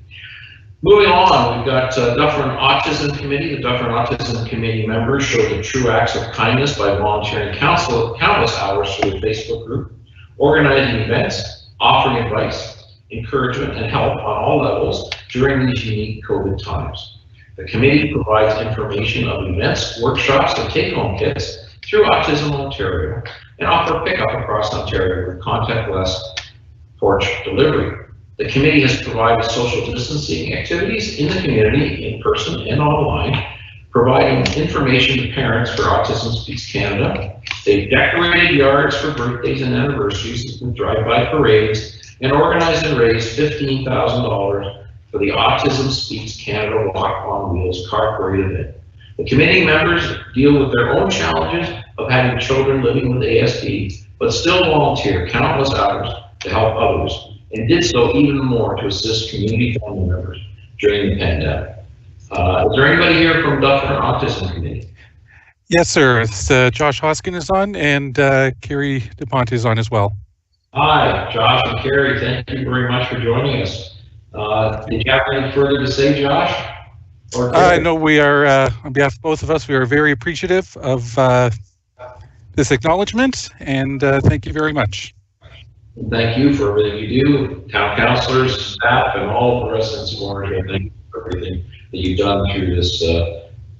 [SPEAKER 4] Moving on, we've got Dufferin Autism Committee. The Dufferin Autism Committee members show the true acts of kindness by volunteering countless hours through the Facebook group, organizing events, offering advice, encouragement, and help on all levels during these unique COVID times. The committee provides information of events, workshops, and take-home kits through Autism Ontario and offer pickup across Ontario with contactless porch delivery. The committee has provided social distancing activities in the community, in person and online, providing information to parents for Autism Speaks Canada. They've decorated yards for birthdays and anniversaries with drive-by parades and organized and raised $15,000 for the Autism Speaks Canada Walk on Wheels car parade event. The committee members deal with their own challenges of having children living with ASD, but still volunteer countless hours to help others, and did so even more to assist community family members during the pandemic. Is there anybody here from Dufferin Autism Committee?
[SPEAKER 21] Yes, sir. It's, Josh Hoskin is on, and Carrie DePonte is on as well.
[SPEAKER 4] Hi, Josh and Carrie. Thank you very much for joining us. Did you have anything further to say, Josh?
[SPEAKER 21] I know we are, on behalf of both of us, we are very appreciative of this acknowledgement, and thank you very much.
[SPEAKER 4] Thank you for everything you do, town councilors, staff, and all of the residents of Orangeville. Thank you for everything that you've done through this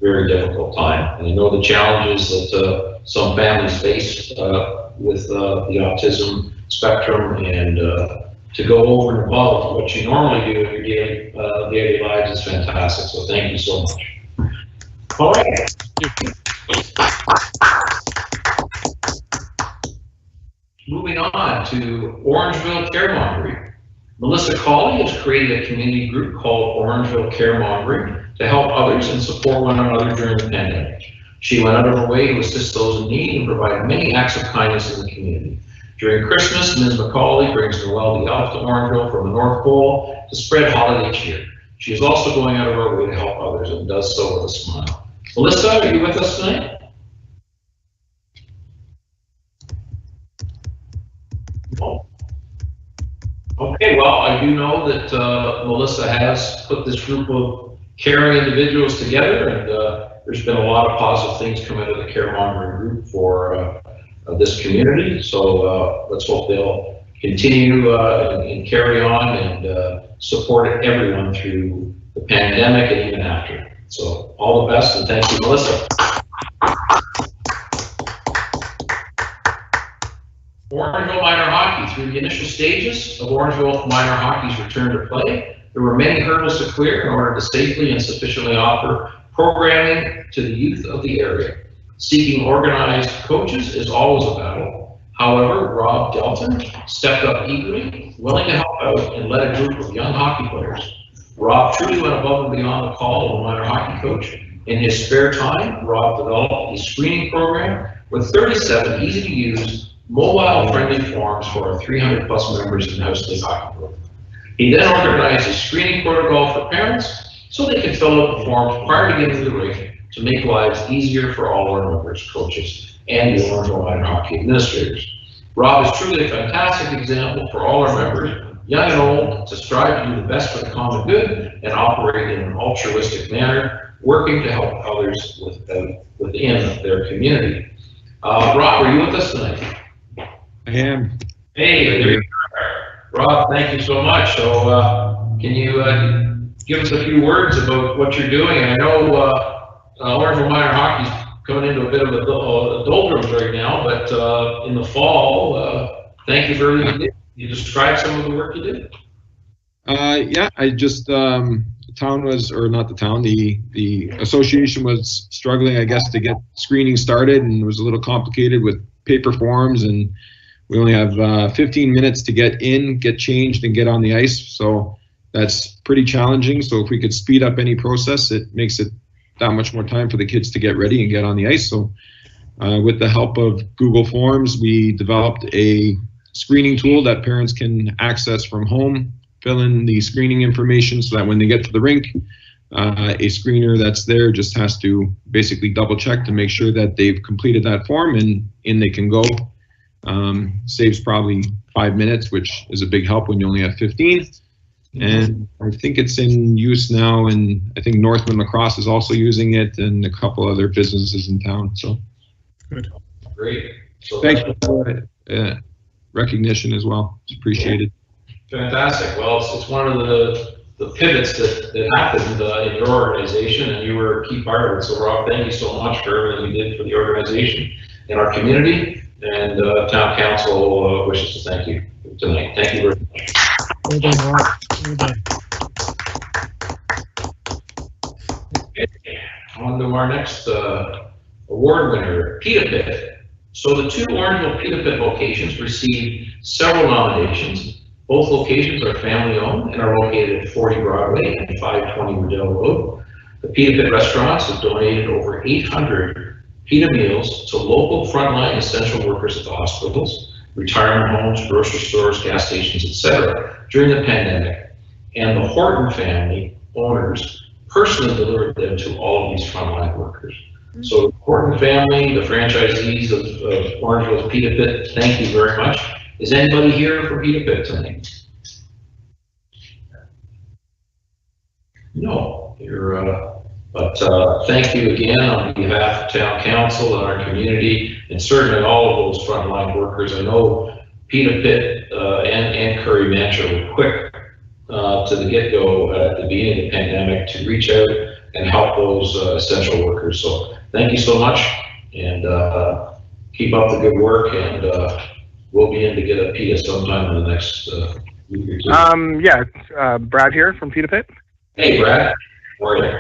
[SPEAKER 4] very difficult time. And I know the challenges that some families face with the autism spectrum, and to go over and above what you normally do in your daily lives is fantastic. So thank you so much. All right. Moving on to Orangeville Caremongering. Melissa Cawley has created a community group called Orangeville Caremongering to help others and support one another during the pandemic. She went out of her way to assist those in need and provide many acts of kindness in the community. During Christmas, Ms. McCauley brings Noel the Elf to Orangeville from the North Pole to spread holiday cheer. She is also going out of her way to help others and does so with a smile. Melissa, are you with us tonight? Oh. Okay, well, I do know that Melissa has put this group of caring individuals together, and there's been a lot of positive things come out of the Caremongering group for this community. So let's hope they'll continue and carry on and support everyone through the pandemic and even after. So all the best, and thank you, Melissa. Orangeville Minor Hockey. Through the initial stages of Orangeville Minor Hockey's return to play, there were many hurdles to clear in order to safely and sufficiently offer programming to the youth of the area. Seeking organized coaches is always a battle. However, Rob Delton stepped up eagerly, willing to help out, and led a group of young hockey players. Rob truly went above and beyond the call of a minor hockey coach. In his spare time, Rob developed a screening program with 37 easy-to-use, mobile-friendly forms for our 300-plus members in the House League Hockey Program. He then organized a screening protocol for parents so they could fill out the forms prior to getting to the rink to make lives easier for all our members, coaches, and the Orangeville Minor Hockey administrators. Rob is truly a fantastic example for all our members, young and old, to strive to do the best for the common good and operate in an altruistic manner, working to help others within their community. Rob, are you with us tonight?
[SPEAKER 22] I am.
[SPEAKER 4] Hey, there you are. Rob, thank you so much. So can you give us a few words about what you're doing? And I know Orangeville Minor Hockey's coming into a bit of a doldrums right now, but in the fall, thank you for everything you did. Can you describe some of the work you did?
[SPEAKER 22] Yeah, I just, the town was, or not the town, the association was struggling, I guess, to get screening started, and it was a little complicated with paper forms, and we only have 15 minutes to get in, get changed, and get on the ice. So that's pretty challenging. So if we could speed up any process, it makes it that much more time for the kids to get ready and get on the ice. So With the help of Google Forms, we developed a screening tool that parents can access from home, fill in the screening information so that when they get to the rink, a screener that's there just has to basically double check to make sure that they've completed that form, and in they can go. Saves probably 5 minutes, which is a big help when you only have 15. And I think it's in use now, and I think Northman Lacrosse is also using it, and a couple other businesses in town. So
[SPEAKER 12] good.
[SPEAKER 4] Great. So
[SPEAKER 22] thanks for recognition as well. It's appreciated.
[SPEAKER 4] Fantastic. Well, it's one of the pivots that happened in your organization, and you were a key part of it. So Rob, thank you so much for everything you did for the organization and our community, and town council wishes to thank you tonight. Thank you very much.
[SPEAKER 2] Well done, Rob. Well done.
[SPEAKER 4] Okay. On to our next award winner, Pita Pit. So the two Orangeville Pita Pit locations received several nominations. Both locations are family owned and are located at 40 Broadway and 520 Riddell Road. The Pita Pit restaurants have donated over 800 pita meals to local frontline essential workers at the hospitals, retirement homes, grocery stores, gas stations, etc. during the pandemic. And the Horton family owners personally delivered them to all of these frontline workers. So the Horton family, the franchisees of Orangeville's Pita Pit, thank you very much. Is anybody here for Pita Pit tonight? No, but thank you again on behalf of town council and our community, and certainly all of those frontline workers. I know Pita Pit and Curry Mantra were quick to the get-go at the beginning of the pandemic to reach out and help those essential workers. So thank you so much, and keep up the good work, and we'll be in to get a pita sometime in the next week or two.
[SPEAKER 1] Yeah, Brad here from Pita Pit.
[SPEAKER 4] Hey, Brad. How are you?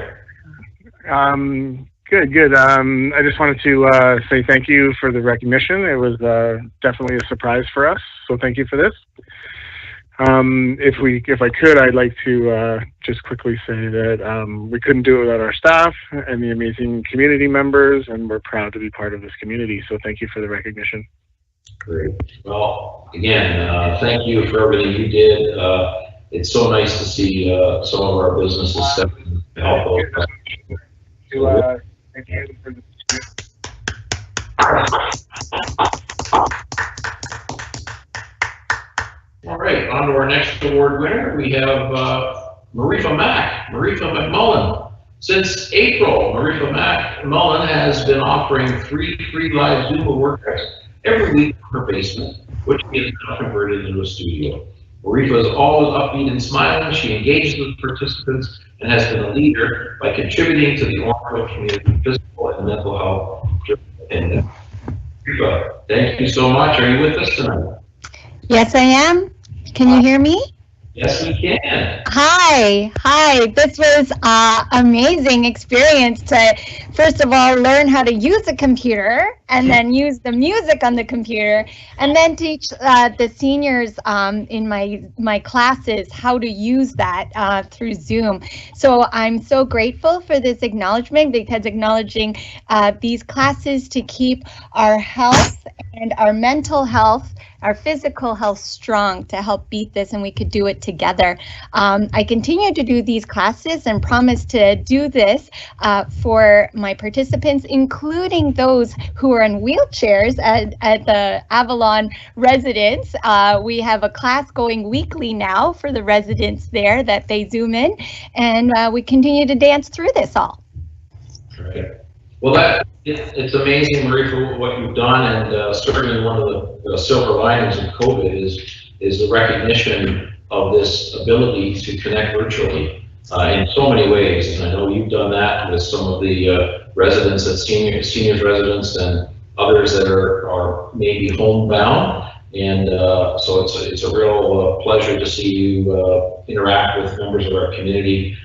[SPEAKER 1] Good. I just wanted to say thank you for the recognition. It was definitely a surprise for us, so thank you for this. If I could, I'd like to just quickly say that we couldn't do it without our staff and the amazing community members, and we're proud to be part of this community. So thank you for the recognition.
[SPEAKER 4] Great. Well, again, thank you for everything you did. It's so nice to see some of our businesses step in to help those.
[SPEAKER 1] Thank you for the
[SPEAKER 4] All right, on to our next award winner. We have Marifa McMullen. Since April, Marifa McMullen has been offering 3 free live Zumba workouts every week in her basement, which is now converted into a studio. Marifa is always upbeat and smiling. She engages with participants and has been a leader by contributing to the Orangeville community physical and mental health during the pandemic. Marifa, thank you so much. Are you with us tonight?
[SPEAKER 6] Yes, I am. Can you hear me?
[SPEAKER 4] Yes, we can.
[SPEAKER 6] Hi. This was an amazing experience to, first of all, learn how to use a computer and then use the music on the computer, and then teach the seniors in my classes how to use that through Zoom. So I'm so grateful for this acknowledgement, because acknowledging these classes to keep our health and our mental health, our physical health strong, to help beat this, and we could do it together. I continue to do these classes and promise to do this for my participants, including those who are in wheelchairs at the Avalon residence. We have a class going weekly now for the residents there that they Zoom in, and we continue to dance through this all.
[SPEAKER 4] Right. Well, it's amazing, Marie, for what you've done, and certainly one of the silver linings of COVID is the recognition of this ability to connect virtually in so many ways. And I know you've done that with some of the residents at seniors residents and others that are maybe homebound. And so it's a real pleasure to see you interact with members of our community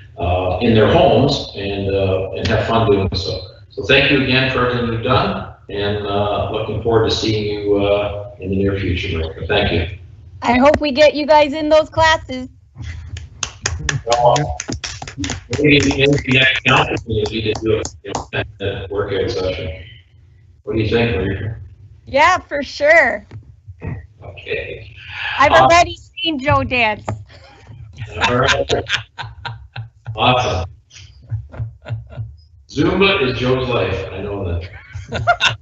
[SPEAKER 4] in their homes and have fun doing so. So thank you again for everything you've done, and looking forward to seeing you in the near future, Marika. Thank you.
[SPEAKER 6] I hope we get you guys in those classes.
[SPEAKER 4] Maybe next council committee to do a workout session. What do you think, Marie?
[SPEAKER 6] Yeah, for sure.
[SPEAKER 4] Okay.
[SPEAKER 6] I've already seen Joe dance.
[SPEAKER 4] All right. Awesome. Zumba is Joe's life. I know that.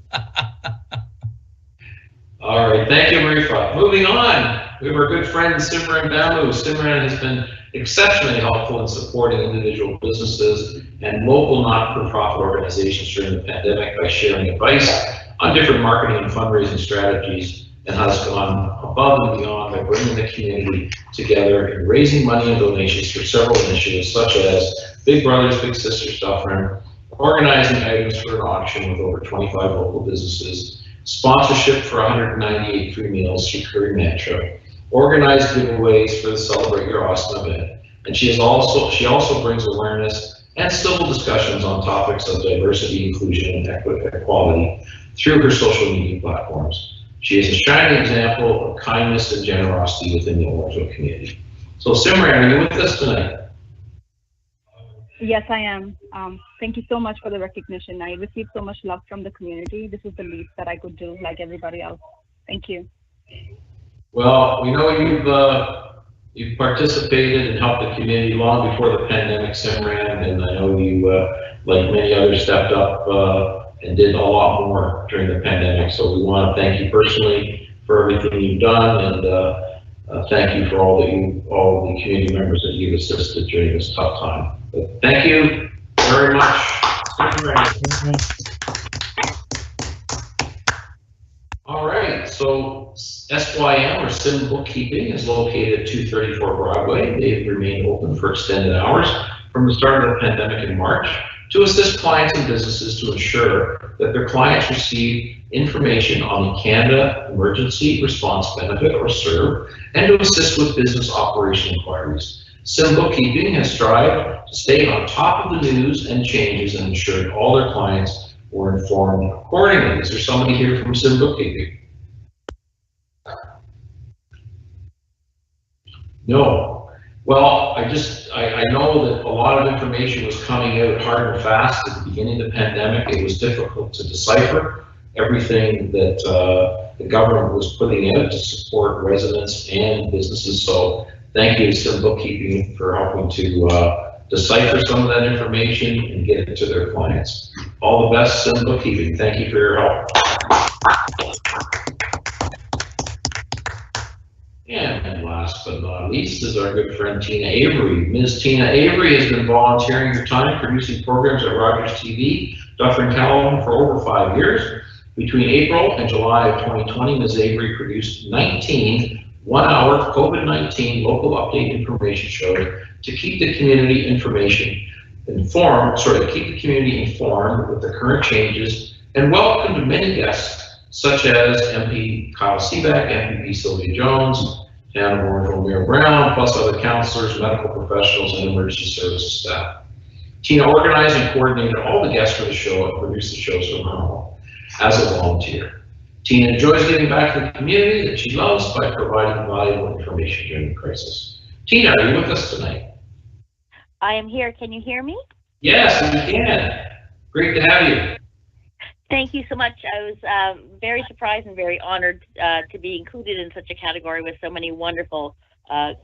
[SPEAKER 4] All right. Thank you, Marifa. Moving on. We have our good friend Simran Damu. Simran has been exceptionally helpful in supporting individual businesses and local not-for-profit organizations during the pandemic by sharing advice on different marketing and fundraising strategies, and has gone above and beyond by bringing the community together and raising money and donations for several initiatives such as Big Brothers Big Sisters Stuff Run, organizing items for an auction with over 25 local businesses, sponsorship for 198 free meals through Curry Mantra, organized giveaways for the Celebrate Your Awesome event, and she also brings awareness and civil discussions on topics of diversity, inclusion, and equality through her social media platforms. She is a shining example of kindness and generosity within the Orangeville community. So Simran, are you with us tonight?
[SPEAKER 5] Yes, I am. Thank you so much for the recognition. I received so much love from the community. This is the least that I could do, like everybody else. Thank you.
[SPEAKER 4] Well, we know you've participated and helped the community long before the pandemic, Simran, and I know you, like many others, stepped up and did a lot more during the pandemic. So we want to thank you personally for everything you've done, and thank you for all the community members that you've assisted during this tough time. But thank you very much. All right, so SYM, or Sim Bookkeeping, is located at 234 Broadway. They've remained open for extended hours from the start of the pandemic in March to assist clients and businesses to ensure that their clients receive information on the Canada Emergency Response Benefit, or CERB, and to assist with business operation inquiries. Sim Bookkeeping has strived to stay on top of the news and changes and ensured all their clients were informed accordingly. Is there somebody here from Sim Bookkeeping? No. Well, I know that a lot of information was coming out hard and fast at the beginning of the pandemic. It was difficult to decipher everything that the government was putting out to support residents and businesses. So thank you, Sim Bookkeeping, for helping to decipher some of that information and get it to their clients. All the best, Sim Bookkeeping. Thank you for your help. And last but not least is our good friend Tina Avery. Ms. Tina Avery has been volunteering her time producing programs at Rogers TV, Dufferin Caledon for over 5 years. Between April and July of 2020, Ms. Avery produced 19 one-hour COVID-19 local update information shows to keep the community informed with the current changes, and welcomed many guests such as MP Kyle Seebeck, MPP Sylvia Jones, Town of Orangeville Mayor Brown, plus other councillors, medical professionals, and emergency services staff. Tina organized and coordinated all the guests for the show and produced the shows from her home as a volunteer. Tina enjoys giving back to the community that she loves by providing valuable information during the crisis. Tina, are you with us tonight?
[SPEAKER 8] I am here. Can you hear me?
[SPEAKER 4] Yes, we can. Great to have you.
[SPEAKER 8] Thank you so much. I was very surprised and very honored to be included in such a category with so many wonderful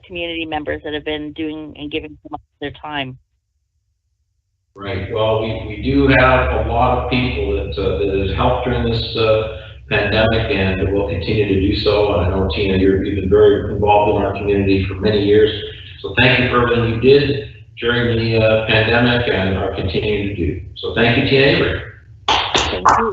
[SPEAKER 8] community members that have been doing and giving so much of their time.
[SPEAKER 4] Right. Well, we do have a lot of people that have helped during this pandemic, and will continue to do so. And I know, Tina, you've been very involved in our community for many years. So thank you for everything you did during the pandemic and are continuing to do. So thank you, Tina Avery.
[SPEAKER 8] Thank you.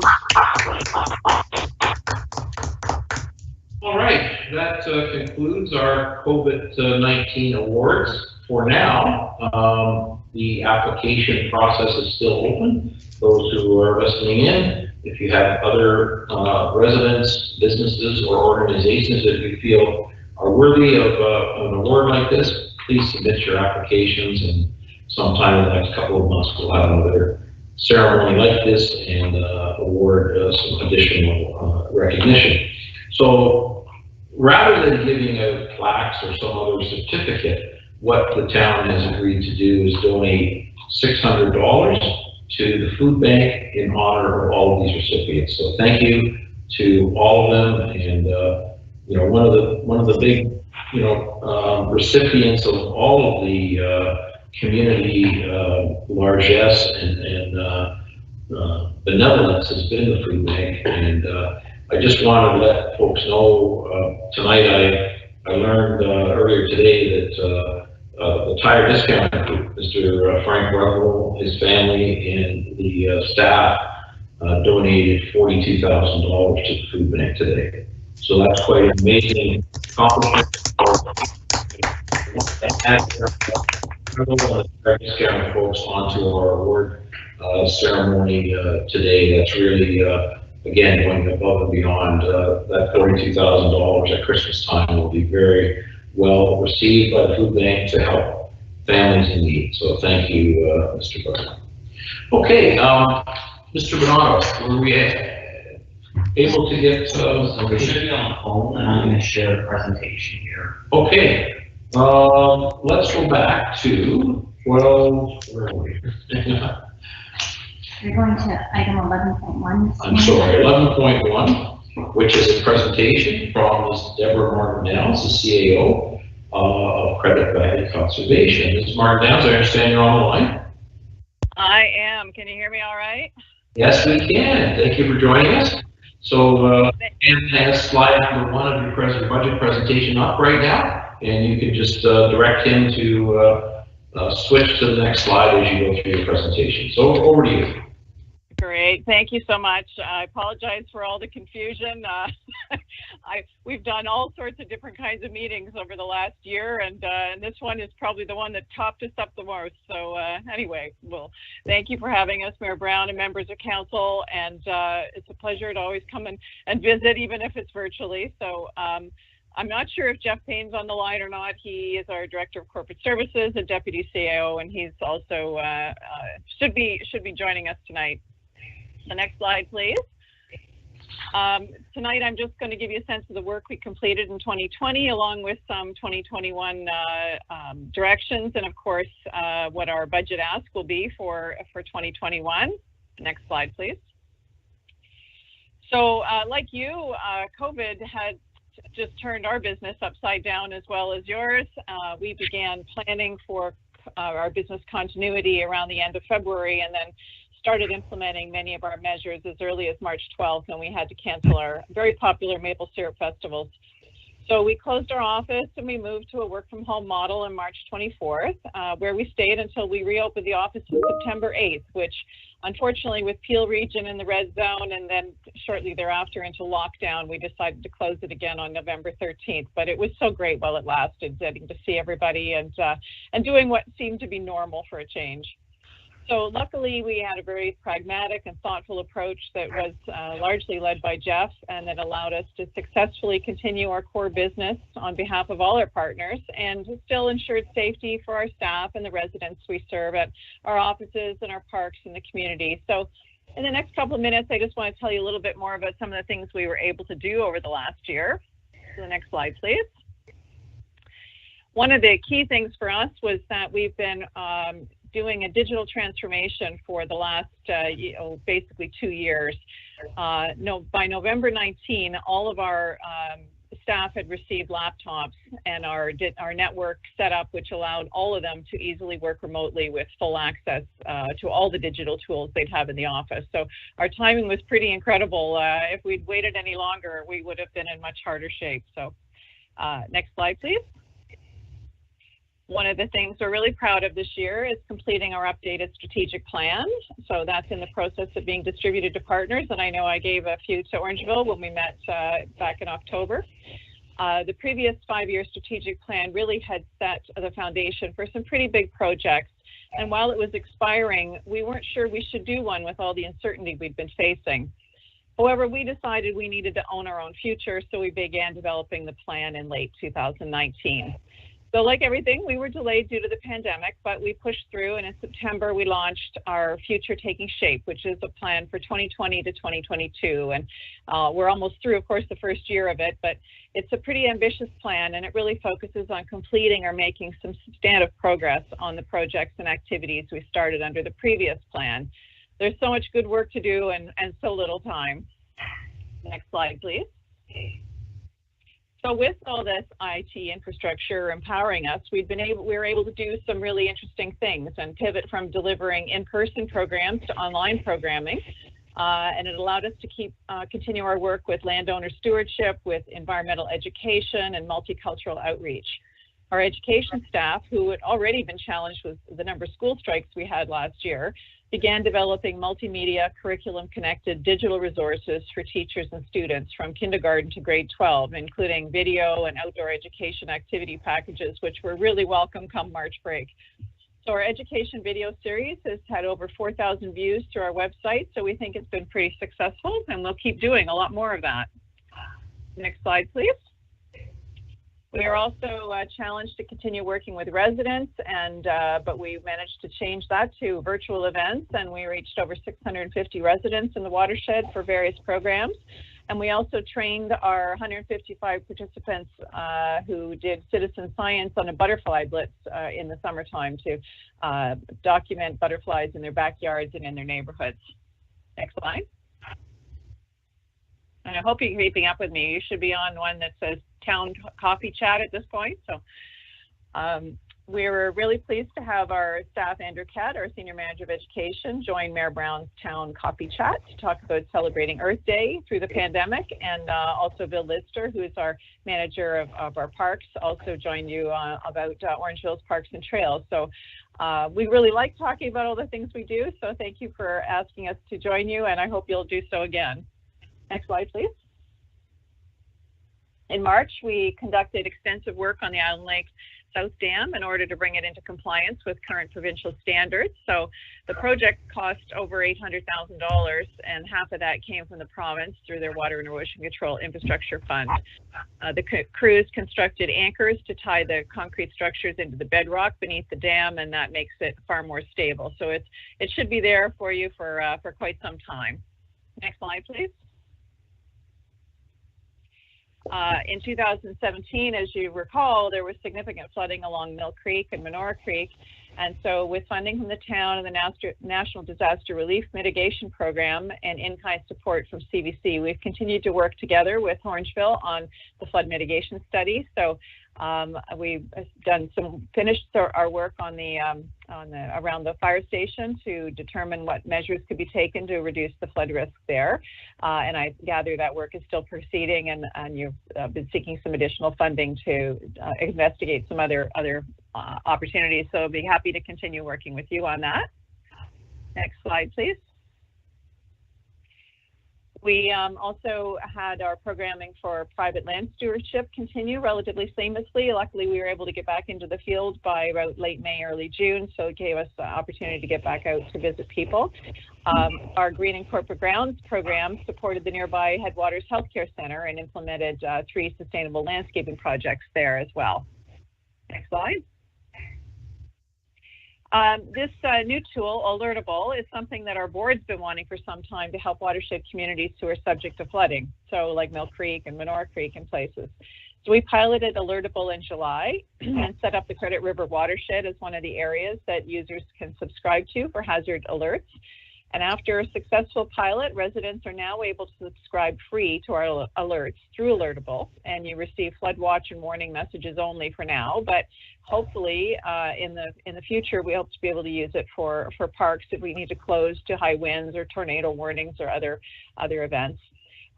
[SPEAKER 4] All right, that concludes our COVID-19 awards. For now, the application process is still open. Those who are listening in, if you have other residents, businesses, or organizations that you feel are worthy of an award like this, please submit your applications, and sometime in the next couple of months we'll have another ceremony like this and award some additional recognition. So rather than giving out plaques or some other certificate, what the town has agreed to do is donate $600 to the food bank in honor of all of these recipients. So thank you to all of them. And you know, one of the big, you know, recipients of all of the community largesse and benevolence has been the food bank. And I just want to let folks know tonight I learned earlier today that the Tire Discount Group, Mr. Frank Ruggell, his family, and the staff donated $42,000 to the food bank today. So that's quite an amazing accomplishment. Discount folks onto our award ceremony today. That's really, again, going above and beyond. That $42,000 at Christmas time will be very well received by the food bank to help families in need. So thank you, Mr. Bernardo. Okay, Mr. Bernardo, were we able to get?
[SPEAKER 9] We should be on the phone, and I'm going to share the presentation here.
[SPEAKER 4] Okay, let's go back to 12. Where are we?
[SPEAKER 7] You're going to item 11.1.
[SPEAKER 4] I'm sorry, 11.1, which is a presentation from Ms. Deborah Martin-Downs, the CAO of Credit Valley Conservation. Ms. Martin-Downs, I understand you're on the line.
[SPEAKER 10] I am. Can you hear me all right?
[SPEAKER 4] Yes, we can. Thank you for joining us. So, Ann has slide number 1 of your budget presentation up right now, and you can just direct him to switch to the next slide as you go through your presentation. So, over to you.
[SPEAKER 10] Great. Thank you so much. I apologize for all the confusion. We've done all sorts of different kinds of meetings over the last year, and this one is probably the one that topped us up the most. So anyway, well, thank you for having us, Mayor Brown and members of council, and it's a pleasure to always come and visit, even if it's virtually. So I'm not sure if Jeff Payne's on the line or not. He is our Director of Corporate Services and Deputy CAO, and he's also should be joining us tonight. The next slide, please. Tonight, I'm just going to give you a sense of the work we completed in 2020, along with some 2021 directions, and of course, what our budget ask will be for 2021. Next slide, please. So, like you, COVID had just turned our business upside down as well as yours. We began planning for our business continuity around the end of February, and then started implementing many of our measures as early as March 12th, when we had to cancel our very popular maple syrup festivals. So we closed our office and we moved to a work from home model on March 24th, where we stayed until we reopened the office on September 8th, which unfortunately with Peel Region in the red zone and then shortly thereafter into lockdown, we decided to close it again on November 13th. But it was so great while it lasted, getting to see everybody and doing what seemed to be normal for a change. So luckily, we had a very pragmatic and thoughtful approach that was largely led by Jeff, and that allowed us to successfully continue our core business on behalf of all our partners, and still ensured safety for our staff and the residents we serve at our offices and our parks in the community. So in the next couple of minutes, I just want to tell you a little bit more about some of the things we were able to do over the last year. So the next slide, please. One of the key things for us was that we've been doing a digital transformation for the last basically 2 years. By November 19, all of our staff had received laptops and our network set up, which allowed all of them to easily work remotely with full access to all the digital tools they'd have in the office. So our timing was pretty incredible. If we'd waited any longer, we would have been in much harder shape. So next slide, please. One of the things we're really proud of this year is completing our updated strategic plan. So that's in the process of being distributed to partners. And I know I gave a few to Orangeville when we met back in October. The previous 5-year strategic plan really had set the foundation for some pretty big projects. And while it was expiring, we weren't sure we should do one with all the uncertainty we'd been facing. However, we decided we needed to own our own future, so we began developing the plan in late 2019. So like everything, we were delayed due to the pandemic, but we pushed through, and in September we launched our Future Taking Shape, which is a plan for 2020 to 2022. And we're almost through, of course, the first year of it, but it's a pretty ambitious plan, and it really focuses on completing or making some substantive progress on the projects and activities we started under the previous plan. there's so much good work to do and so little time. Next slide, please. So with all this IT infrastructure empowering us, we were able to do some really interesting things and pivot from delivering in-person programs to online programming. And it allowed us to continue our work with landowner stewardship, with environmental education and multicultural outreach. Our education staff, who had already been challenged with the number of school strikes we had last year, began developing multimedia curriculum-connected digital resources for teachers and students from kindergarten to grade 12, including video and outdoor education activity packages, which were really welcome come March break. So our education video series has had over 4,000 views through our website, so we think it's been pretty successful, and we'll keep doing a lot more of that. Next slide, please. We are also challenged to continue working with residents, but we managed to change that to virtual events, and we reached over 650 residents in the watershed for various programs. And we also trained our 155 participants who did citizen science on a butterfly blitz in the summertime to document butterflies in their backyards and in their neighborhoods. Next slide. And I hope you're keeping up with me. You should be on one that says Town Coffee Chat at this point. So we were really pleased to have our staff, Andrew Kett, our Senior Manager of Education, join Mayor Brown's Town Coffee Chat to talk about celebrating Earth Day through the pandemic. And also Bill Lister, who is our manager of our parks, also joined you about Orangeville's parks and trails. So we really like talking about all the things we do. So thank you for asking us to join you, and I hope you'll do so again. Next slide, please. In March, we conducted extensive work on the Island Lake South Dam in order to bring it into compliance with current provincial standards. So the project cost over $800,000, and half of that came from the province through their Water and Erosion Control Infrastructure Fund. The crews constructed anchors to tie the concrete structures into the bedrock beneath the dam, and that makes it far more stable. So it should be there for you for quite some time. Next slide, please. In 2017, as you recall, there was significant flooding along Mill Creek and Menora Creek. And so with funding from the town and the National Disaster Relief Mitigation Program and in-kind support from CBC, we've continued to work together with Orangeville on the flood mitigation study. So we've finished our work on around the fire station to determine what measures could be taken to reduce the flood risk there. And I gather that work is still proceeding, and you've been seeking some additional funding to investigate some other opportunities. So I'll be happy to continue working with you on that. Next slide, please. We also had our programming for private land stewardship continue relatively seamlessly. Luckily, we were able to get back into the field by about late May, early June, so it gave us the opportunity to get back out to visit people. Our Green and Corporate Grounds program supported the nearby Headwaters Healthcare Center and implemented 3 sustainable landscaping projects there as well. Next slide. This new tool, Alertable, is something that our board's been wanting for some time to help watershed communities who are subject to flooding, so like Mill Creek and Menora Creek and places. So we piloted Alertable in July and set up the Credit River watershed as one of the areas that users can subscribe to for hazard alerts. And after a successful pilot, residents are now able to subscribe free to our alerts through Alertable, and you receive flood watch and warning messages only for now. But hopefully, in the future, we hope to be able to use it for parks if we need to close to high winds or tornado warnings or other events.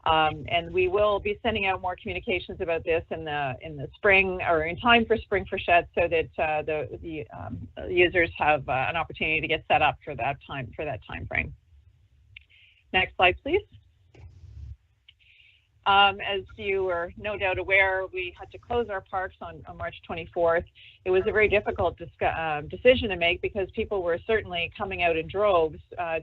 [SPEAKER 10] And we will be sending out more communications about this in the spring, or in time for spring freshets, so that the users have an opportunity to get set up for that time frame. Next slide, please. As you are no doubt aware, we had to close our parks on March 24th. It was a very difficult decision to make because people were certainly coming out in droves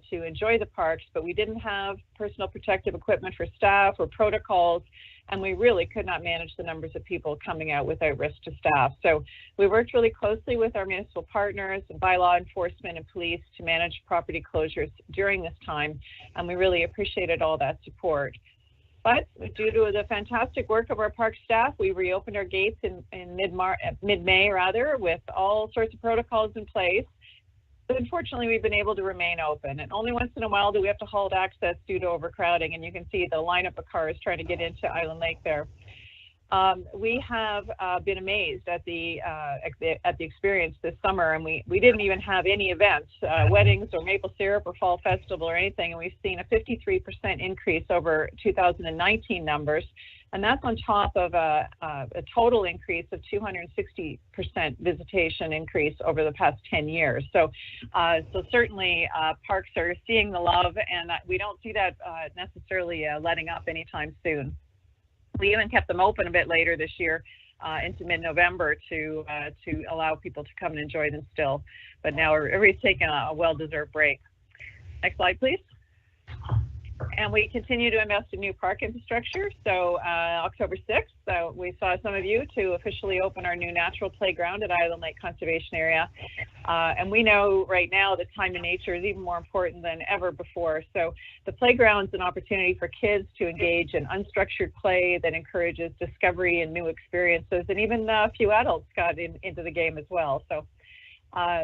[SPEAKER 10] to enjoy the parks, but we didn't have personal protective equipment for staff or protocols, and we really could not manage the numbers of people coming out without risk to staff. So we worked really closely with our municipal partners, bylaw enforcement, and police to manage property closures during this time, and we really appreciated all that support. But due to the fantastic work of our park staff, we reopened our gates in mid-May, with all sorts of protocols in place. Unfortunately, we've been able to remain open, and only once in a while do we have to halt access due to overcrowding, and you can see the lineup of cars trying to get into Island Lake there. We have been amazed at the experience this summer, and we didn't even have any events, weddings or maple syrup or fall festival or anything, and we've seen a 53% increase over 2019 numbers, and that's on top of a total increase of 260% visitation increase over the past 10 years. So certainly parks are seeing the love, and we don't see that necessarily letting up anytime soon. We even kept them open a bit later this year into mid-November to allow people to come and enjoy them still. But now everybody's taking a well-deserved break. Next slide, please. And we continue to invest in new park infrastructure. So October 6th, we saw some of you to officially open our new natural playground at Island Lake Conservation Area. And we know right now that time in nature is even more important than ever before. So the playground's an opportunity for kids to engage in unstructured play that encourages discovery and new experiences. And even a few adults got into the game as well. So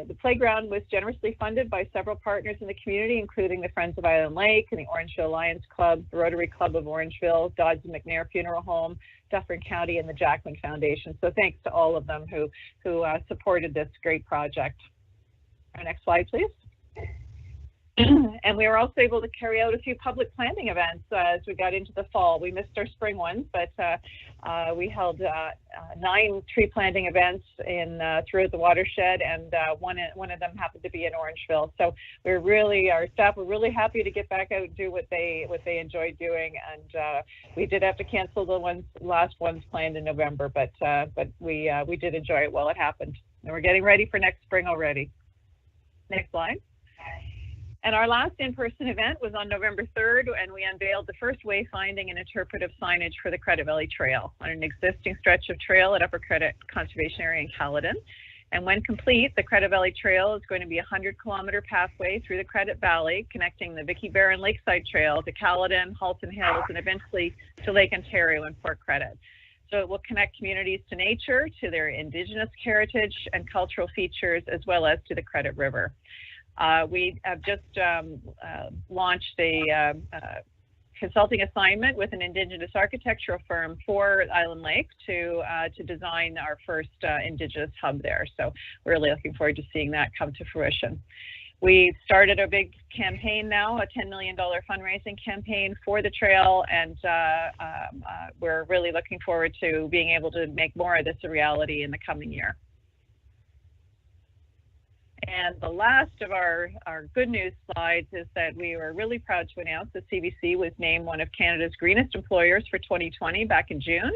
[SPEAKER 10] the playground was generously funded by several partners in the community, including the Friends of Island Lake and the Orangeville Lions Club, the Rotary Club of Orangeville, Dodds and McNair Funeral Home, Dufferin County, and the Jackman Foundation. So thanks to all of them who supported this great project. Our next slide, please. And we were also able to carry out a few public planting events as we got into the fall. We missed our spring ones, but we held 9 tree planting events throughout the watershed, and one of them happened to be in Orangeville. So our staff were really happy to get back out and do what they enjoyed doing, and we did have to cancel the last ones planned in November, but we did enjoy it while it happened. And we're getting ready for next spring already. Next slide. And our last in-person event was on November 3rd, and we unveiled the first wayfinding and interpretive signage for the Credit Valley Trail on an existing stretch of trail at Upper Credit Conservation Area in Caledon. And when complete, the Credit Valley Trail is going to be a 100-kilometer pathway through the Credit Valley, connecting the Vicky Barron Lakeside Trail to Caledon, Halton Hills, and eventually to Lake Ontario and Port Credit. So it will connect communities to nature, to their Indigenous heritage and cultural features, as well as to the Credit River. We have just launched a consulting assignment with an Indigenous architectural firm for Island Lake to design our first Indigenous hub there. So we're really looking forward to seeing that come to fruition. We've started a big campaign now, a $10 million fundraising campaign for the trail, and we're really looking forward to being able to make more of this a reality in the coming year. And the last of our good news slides is that we were really proud to announce that CBC was named one of Canada's greenest employers for 2020 back in June.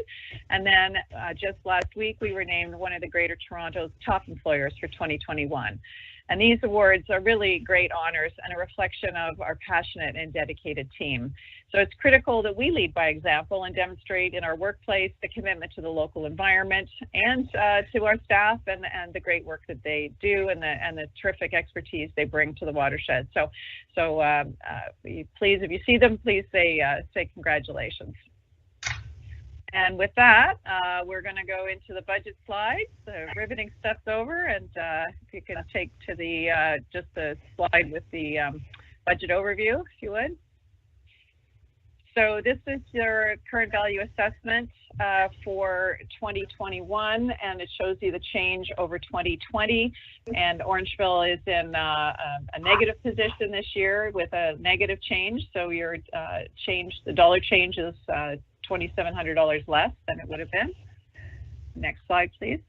[SPEAKER 10] And then just last week, we were named one of the Greater Toronto's top employers for 2021. And these awards are really great honors and a reflection of our passionate and dedicated team. So it's critical that we lead by example and demonstrate in our workplace the commitment to the local environment and to our staff and the great work that they do and the terrific expertise they bring to the watershed. So please, if you see them, please say congratulations. And with that, we're going to go into the budget slides. The riveting stuff's over, and if you can take to the just the slide with the budget overview, if you would. So this is your current value assessment for 2021, and it shows you the change over 2020. And Orangeville is in a negative position this year with a negative change. So your the dollar change is $2,700 less than it would have been. Next slide, please.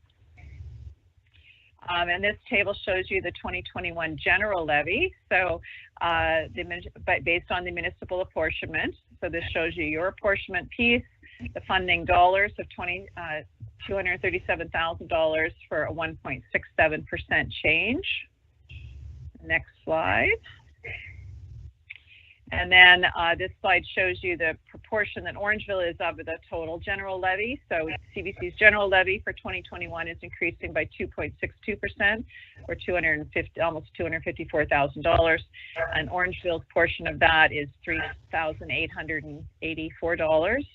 [SPEAKER 10] And this table shows you the 2021 general levy. So based on the municipal apportionment. So this shows you your apportionment piece, the funding dollars of $237,000 for a 1.67% change. Next slide. And then this slide shows you the proportion that Orangeville is of the total general levy. So CBC's general levy for 2021 is increasing by 2.62%, or almost $254,000. And Orangeville's portion of that is $3,884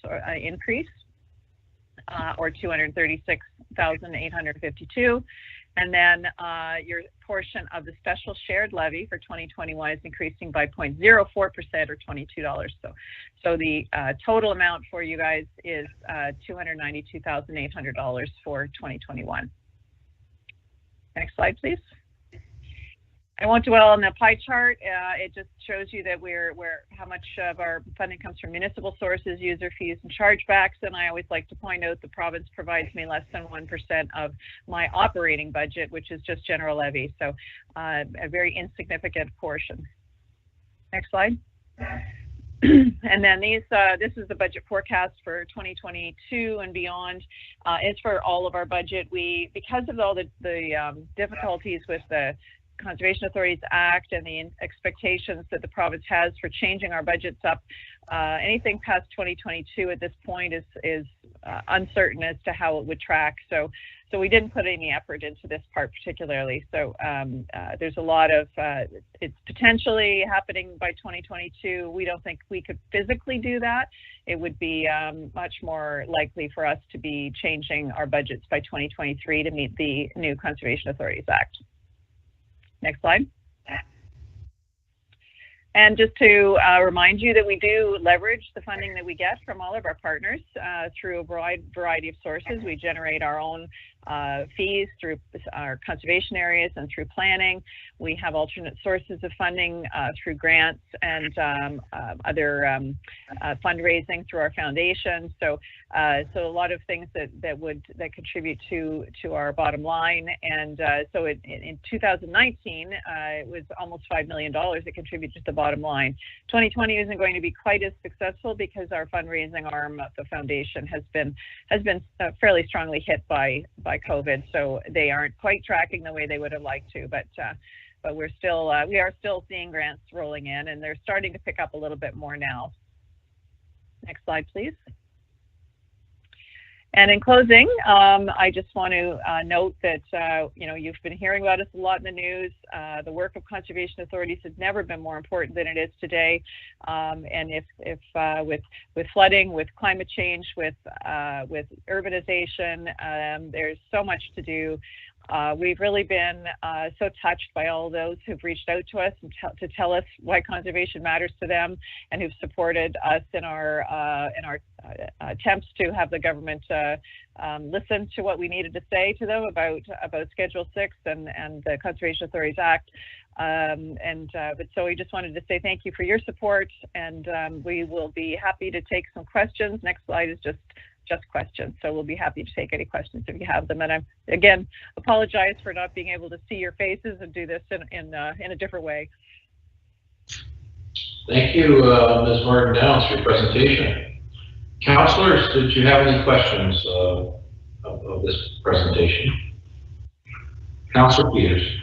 [SPEAKER 10] increase, or $236,852. And then your portion of the special shared levy for 2021 is increasing by 0.04% or $22. So the total amount for you guys is $292,800 for 2021. Next slide, please. I won't dwell on the pie chart. It just shows you that how much of our funding comes from municipal sources, user fees, and chargebacks. And I always like to point out the province provides me less than 1% of my operating budget, which is just general levy. So a very insignificant portion. Next slide. And then this is the budget forecast for 2022 and beyond. It's for all of our budget. Because of all the difficulties with the Conservation Authorities Act and the expectations that the province has for changing our budgets up, anything past 2022 at this point is uncertain as to how it would track. So we didn't put any effort into this part particularly. So there's a lot of, it's potentially happening by 2022. We don't think we could physically do that. It would be much more likely for us to be changing our budgets by 2023 to meet the new Conservation Authorities Act. Next slide. And just to remind you that we do leverage the funding that we get from all of our partners through a variety of sources. We generate our own fees through our conservation areas and through planning. We have alternate sources of funding through grants and other fundraising through our foundation. So a lot of things that contribute to our bottom line. And so in 2019, it was almost $5 million that contributed to the bottom line. 2020 isn't going to be quite as successful because our fundraising arm of the foundation has been fairly strongly hit by COVID, so they aren't quite tracking the way they would have liked to, but we are still seeing grants rolling in, and they're starting to pick up a little bit more now. Next slide, please. And in closing, I just want to note that you've been hearing about us a lot in the news. The work of conservation authorities has never been more important than it is today. And if with flooding, with climate change, with urbanization, there's so much to do. We've really been so touched by all those who've reached out to us and to tell us why conservation matters to them, and who've supported us in our attempts to have the government listen to what we needed to say to them about Schedule 6 and the Conservation Authorities Act. But so we just wanted to say thank you for your support, and we will be happy to take some questions. Next slide is just questions. So we'll be happy to take any questions if you have them. And I, again, apologize for not being able to see your faces and do this in a different way.
[SPEAKER 4] Thank you, Ms. Martin Downs, for your presentation. Councillors, did you have any questions of this presentation? Councillor Peters.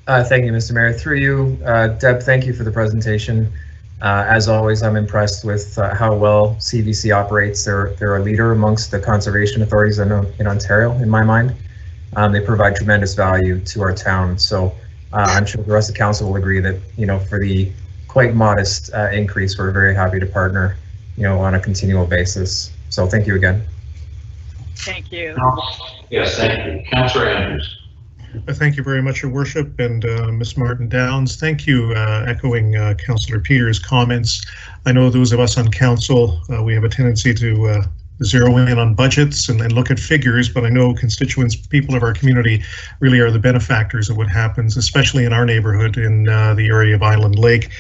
[SPEAKER 16] Thank you, Mr. Mayor. Through you, Deb, thank you for the presentation. As always, I'm impressed with how well CVC operates. They're a leader amongst the conservation authorities in Ontario, in my mind. They provide tremendous value to our town. So I'm sure the rest of the council will agree that, for the quite modest increase, we're very happy to partner, on a continual basis. So thank you again. Thank you.
[SPEAKER 4] Yes, thank you. Councillor Andrews.
[SPEAKER 12] Thank you very much, Your Worship, and Ms. Martin Downs. Thank you, echoing Councillor Peters' comments. I know those of us on council, we have a tendency to zero in on budgets and look at figures, but I know constituents, people of our community, really are the benefactors of what happens, especially in our neighborhood in the area of Island Lake.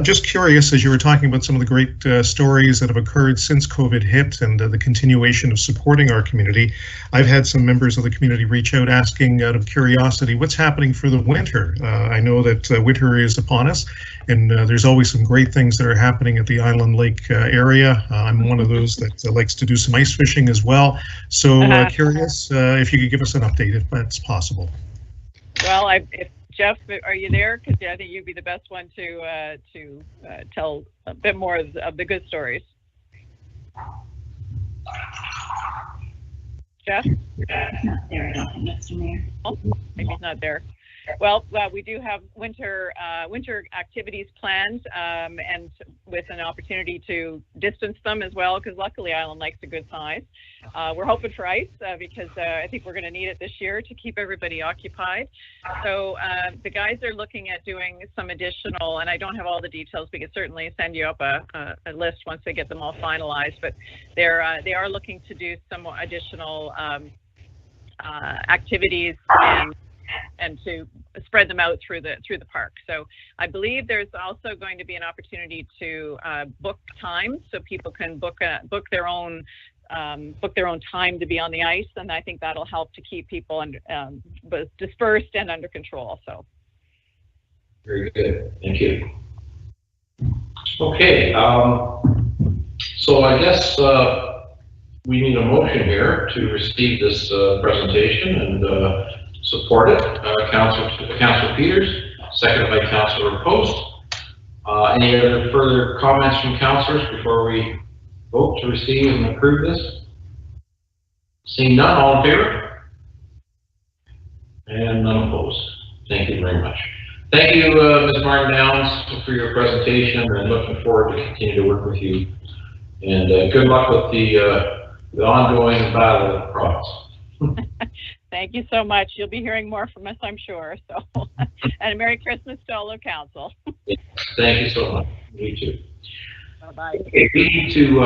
[SPEAKER 12] Just curious, as you were talking about some of the great stories that have occurred since COVID hit and the continuation of supporting our community, I've had some members of the community reach out asking out of curiosity, what's happening for the winter? I know that winter is upon us, and there's always some great things that are happening at the Island Lake area. I'm one of those that likes to do some ice fishing as well. So curious if you could give us an update if that's possible.
[SPEAKER 10] Well, if Jeff, are you there? Because I think you'd be the best one to tell a bit more of the good stories. Jeff?
[SPEAKER 7] He's not there, I don't think, Mr. Mayor.
[SPEAKER 10] Oh, maybe he's not there. Well, we do have winter activities planned, and with an opportunity to distance them as well, because luckily Island Lake's a good size. We're hoping for ice because I think we're going to need it this year to keep everybody occupied. So the guys are looking at doing some additional, and I don't have all the details. We can certainly send you up a list once they get them all finalized, but they are looking to do some additional activities and to spread them out through the park. So I believe there's also going to be an opportunity to book time, so people can book their own time to be on the ice, and I think that'll help to keep people both dispersed and under control. So
[SPEAKER 4] very good, thank you. Okay, so I guess we need a motion here to receive this presentation and support it. Councillor Peters, seconded by Councillor Post. Any other further comments from councillors before we vote to receive and approve this? Seeing none, all in favor? And none opposed. Thank you very much. Thank you, Ms. Martin Downs, for your presentation, and looking forward to continue to work with you. And good luck with the ongoing battle with crops.
[SPEAKER 10] Thank you so much. You'll be hearing more from us, I'm sure. So, and Merry Christmas to all of council.
[SPEAKER 4] Thank you so much. Me too.
[SPEAKER 10] Bye-bye.
[SPEAKER 4] Okay, we need to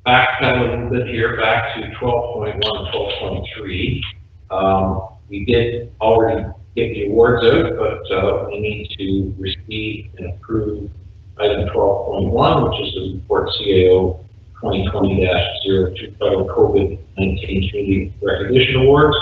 [SPEAKER 4] backpedal a little bit here, back to 12.1 and 12.3. We did already get the awards out, but we need to receive and approve item 12.1, which is the report CAO 2020-02 Federal COVID-19 Community Recognition Awards.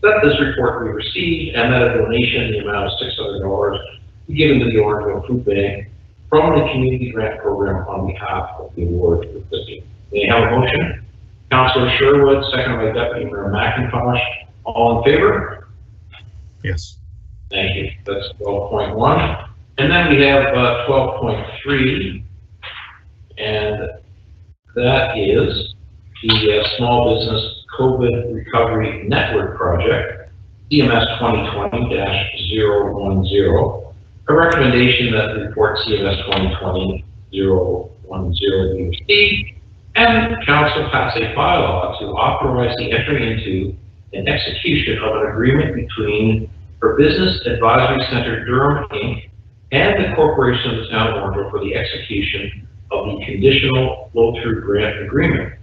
[SPEAKER 4] That this report we received, and that a donation in the amount of $600 be given to the Orangeville Food Bank from the Community Grant Program on behalf of the award recipient. May I have a motion? Councillor Sherwood, seconded by Deputy Mayor McIntosh. All in favor?
[SPEAKER 12] Yes.
[SPEAKER 4] Thank you. That's 12.1. And then we have 12.3, and that is the Small Business COVID Recovery Network Project, CMS 2020-010. A recommendation that the report CMS 2020-010 be received, and Council pass a bylaw to authorize the entry into and execution of an agreement between For Business Advisory Center Durham, Inc. and the Corporation of the Town of Orangeville for the execution of the conditional flow-through grant agreement,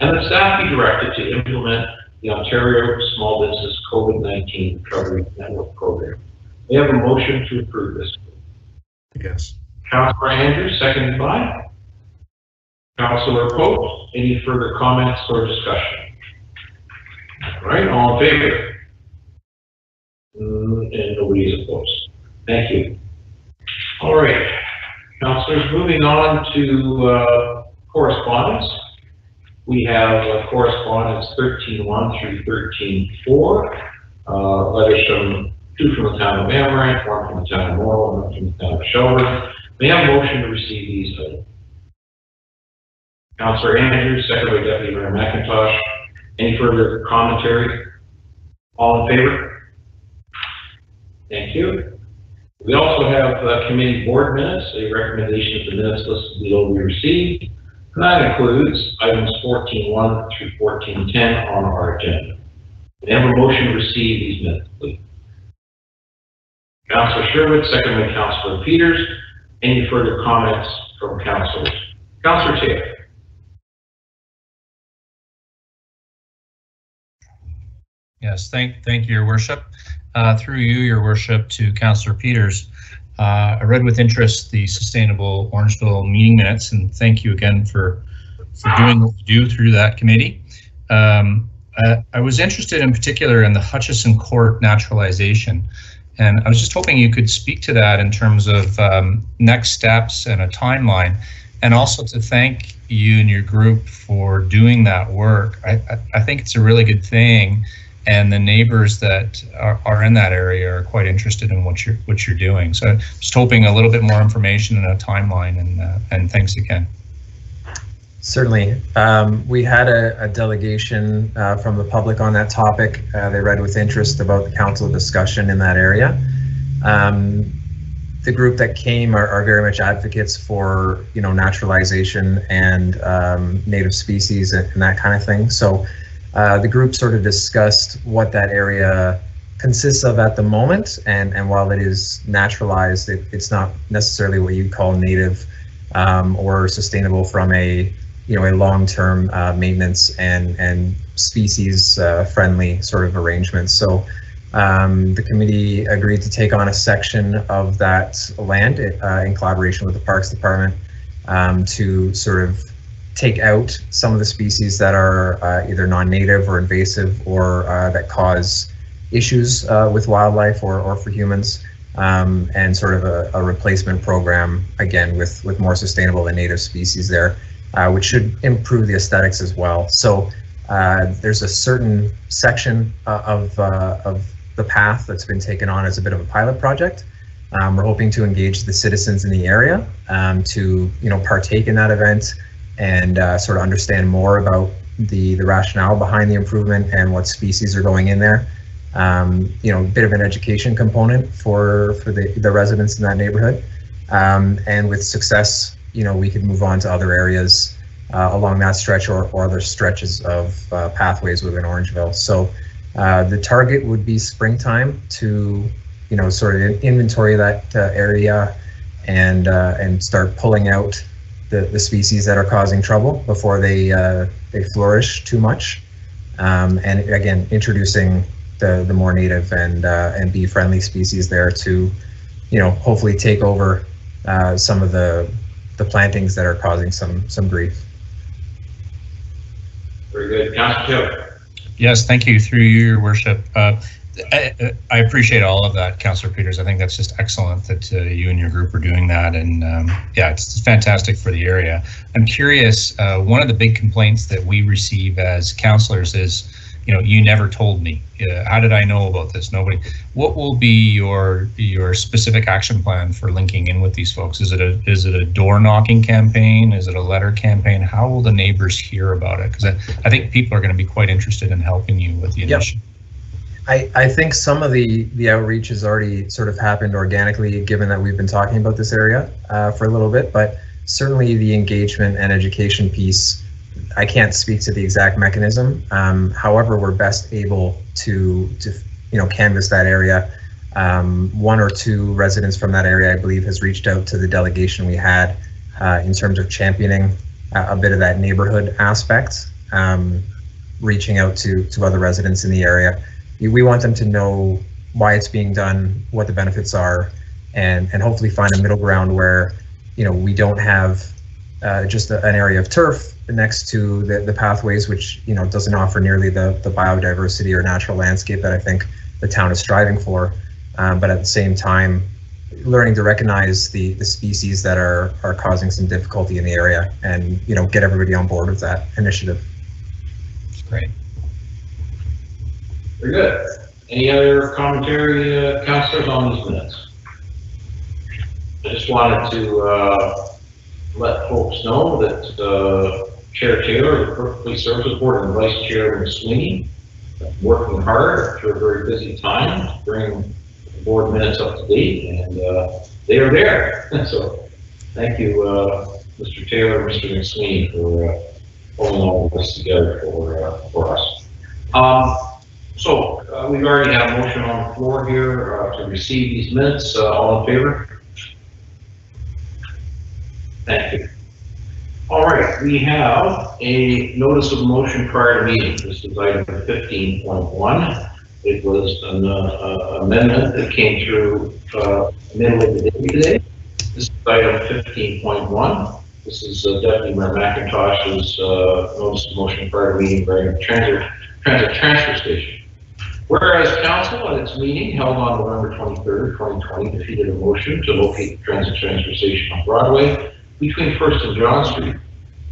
[SPEAKER 4] and that staff be directed to implement the Ontario Small Business COVID-19 Recovery Network Program. We have a motion to approve this.
[SPEAKER 12] Yes.
[SPEAKER 4] Councillor Andrews, seconded by Councillor Pope. Any further comments or discussion? All right, all in favor? And nobody is opposed. Thank you. All right, councillors, moving on to correspondence. We have correspondence 13.1 through 13.4. Letters from two from the town of Amaranth, one from the town of Morrill, and one from the town of Shelburne. May I have a motion to receive these items? Councillor Andrews, seconded by Deputy Mayor McIntosh. Any further commentary? All in favor? Thank you. We also have committee board minutes. A recommendation of the minutes listed below be received. And that includes items 14.1 through 14.10 on our agenda. May I have a motion to receive these minutes, please? Councillor Sherwood, second by Councillor Peters. Any further comments from councillors? Councillor Taylor.
[SPEAKER 13] Yes, thank you, Your Worship. Through you, Your Worship, to Councillor Peters. I read with interest the Sustainable Orangeville meeting minutes, and thank you again for doing what you do through that committee. I was interested in particular in the Hutchison Court naturalization, and I was just hoping you could speak to that in terms of next steps and a timeline, and also to thank you and your group for doing that work. I think it's a really good thing, and the neighbors that are in that area are quite interested in what you're doing. So just hoping a little bit more information and a timeline, and thanks again.
[SPEAKER 16] Certainly. We had a delegation from the public on that topic. They read with interest about the council discussion in that area. the group that came are very much advocates for, you know, naturalization and native species and that kind of thing. So the group sort of discussed what that area consists of at the moment, and while it is naturalized, it's not necessarily what you'd call native or sustainable from a, you know, a long-term maintenance and species friendly sort of arrangement. So the committee agreed to take on a section of that land in collaboration with the Parks Department to sort of take out some of the species that are either non-native or invasive or that cause issues with wildlife or for humans, and sort of a replacement program, again, with more sustainable and native species there, which should improve the aesthetics as well. So there's a certain section of the path that's been taken on as a bit of a pilot project. We're hoping to engage the citizens in the area to, you know, partake in that event and sort of understand more about the rationale behind the improvement and what species are going in there. You know, a bit of an education component for the residents in that neighborhood. And with success, you know, we could move on to other areas along that stretch or other stretches of pathways within Orangeville. So the target would be springtime to, you know, sort of inventory that area and start pulling out the species that are causing trouble before they flourish too much. And again, introducing the more native and bee friendly species there to, you know, hopefully take over some of the plantings that are causing some grief.
[SPEAKER 4] Very good. Councilor Taylor.
[SPEAKER 13] Yes, thank you, through you, Your Worship. I appreciate all of that, Councillor Peters. I think that's just excellent that you and your group are doing that, and yeah, it's fantastic for the area. I'm curious, one of the big complaints that we receive as councillors is, you know, you never told me. How did I know about this? Nobody. What will be your specific action plan for linking in with these folks? Is it a door knocking campaign? Is it a letter campaign? How will the neighbors hear about it? Because I think people are going to be quite interested in helping you with the initiative.
[SPEAKER 16] I think some of the outreach has already sort of happened organically, given that we've been talking about this area for a little bit, but certainly the engagement and education piece, I can't speak to the exact mechanism. However, we're best able to you know, canvass that area. One or two residents from that area, I believe, has reached out to the delegation we had in terms of championing a bit of that neighborhood aspect, reaching out to other residents in the area. We want them to know why it's being done, what the benefits are, and hopefully find a middle ground where, you know, we don't have just an area of turf next to the pathways, which, you know, doesn't offer nearly the biodiversity or natural landscape that I think the town is striving for. But at the same time, learning to recognize the species that are causing some difficulty in the area and, you know, get everybody on board with that initiative.
[SPEAKER 13] That's great.
[SPEAKER 4] Very good. Any other commentary, councillors, on these minutes? I just wanted to let folks know that Chair Taylor of the Perth Police Services Board and Vice Chair McSweeney working hard after a very busy time to bring the board minutes up to date, and they are there. So thank you, Mr. Taylor and Mr. McSweeney, for pulling all of this together for us. So we've already had a motion on the floor here to receive these minutes. All in favor? Thank you. All right, we have a notice of motion prior to meeting. This is item 15.1. It was an amendment that came through middle of the day today. This is item 15.1. This is Deputy Mayor McIntosh's notice of motion prior to meeting regarding transit transfer station. Whereas council at its meeting held on November 23rd, 2020, defeated a motion to locate the transit transfer station on Broadway between 1st and John Street.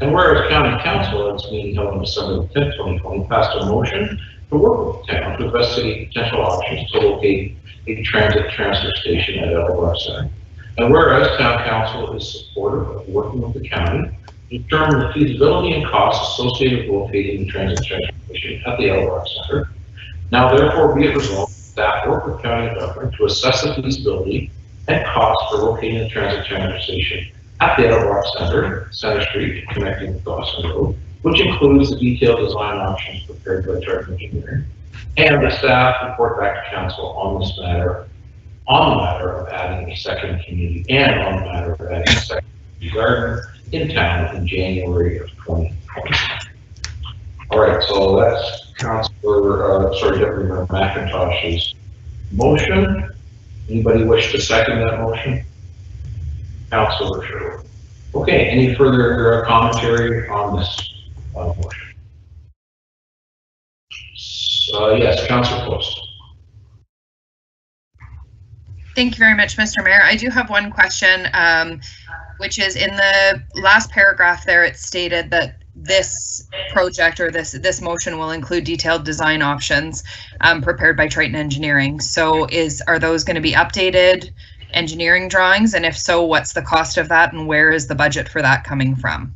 [SPEAKER 4] And whereas County Council at its meeting held on December 10th, 2020, passed a motion to work with the town to investigate potential options to locate a transit transfer station at Elbrook Center. And whereas Town Council is supportive of working with the county to determine the feasibility and costs associated with locating the transit transfer station at the Elbrook Center, now therefore be it resolved that work with County Government to assess the feasibility and costs for locating the transit transfer station at the Ettlebrook Center Street, connecting with Dawson Road, which includes the detailed design options prepared by Triton Engineering, and the staff report back to council on this matter, on the matter of adding a second community, and on the matter of adding a second community garden in town in January of 2020. All right, so that's Deputy Mayor McIntosh's motion. Anybody wish to second that motion? Councilor Sherwood. Okay, any further commentary on this motion? Yes, Councilor Post.
[SPEAKER 11] Thank you very much, Mr. Mayor. I do have one question, which is in the last paragraph there, it stated that this project or this motion will include detailed design options prepared by Triton Engineering. So are those going to be updated engineering drawings? And if so, what's the cost of that and where is the budget for that coming from?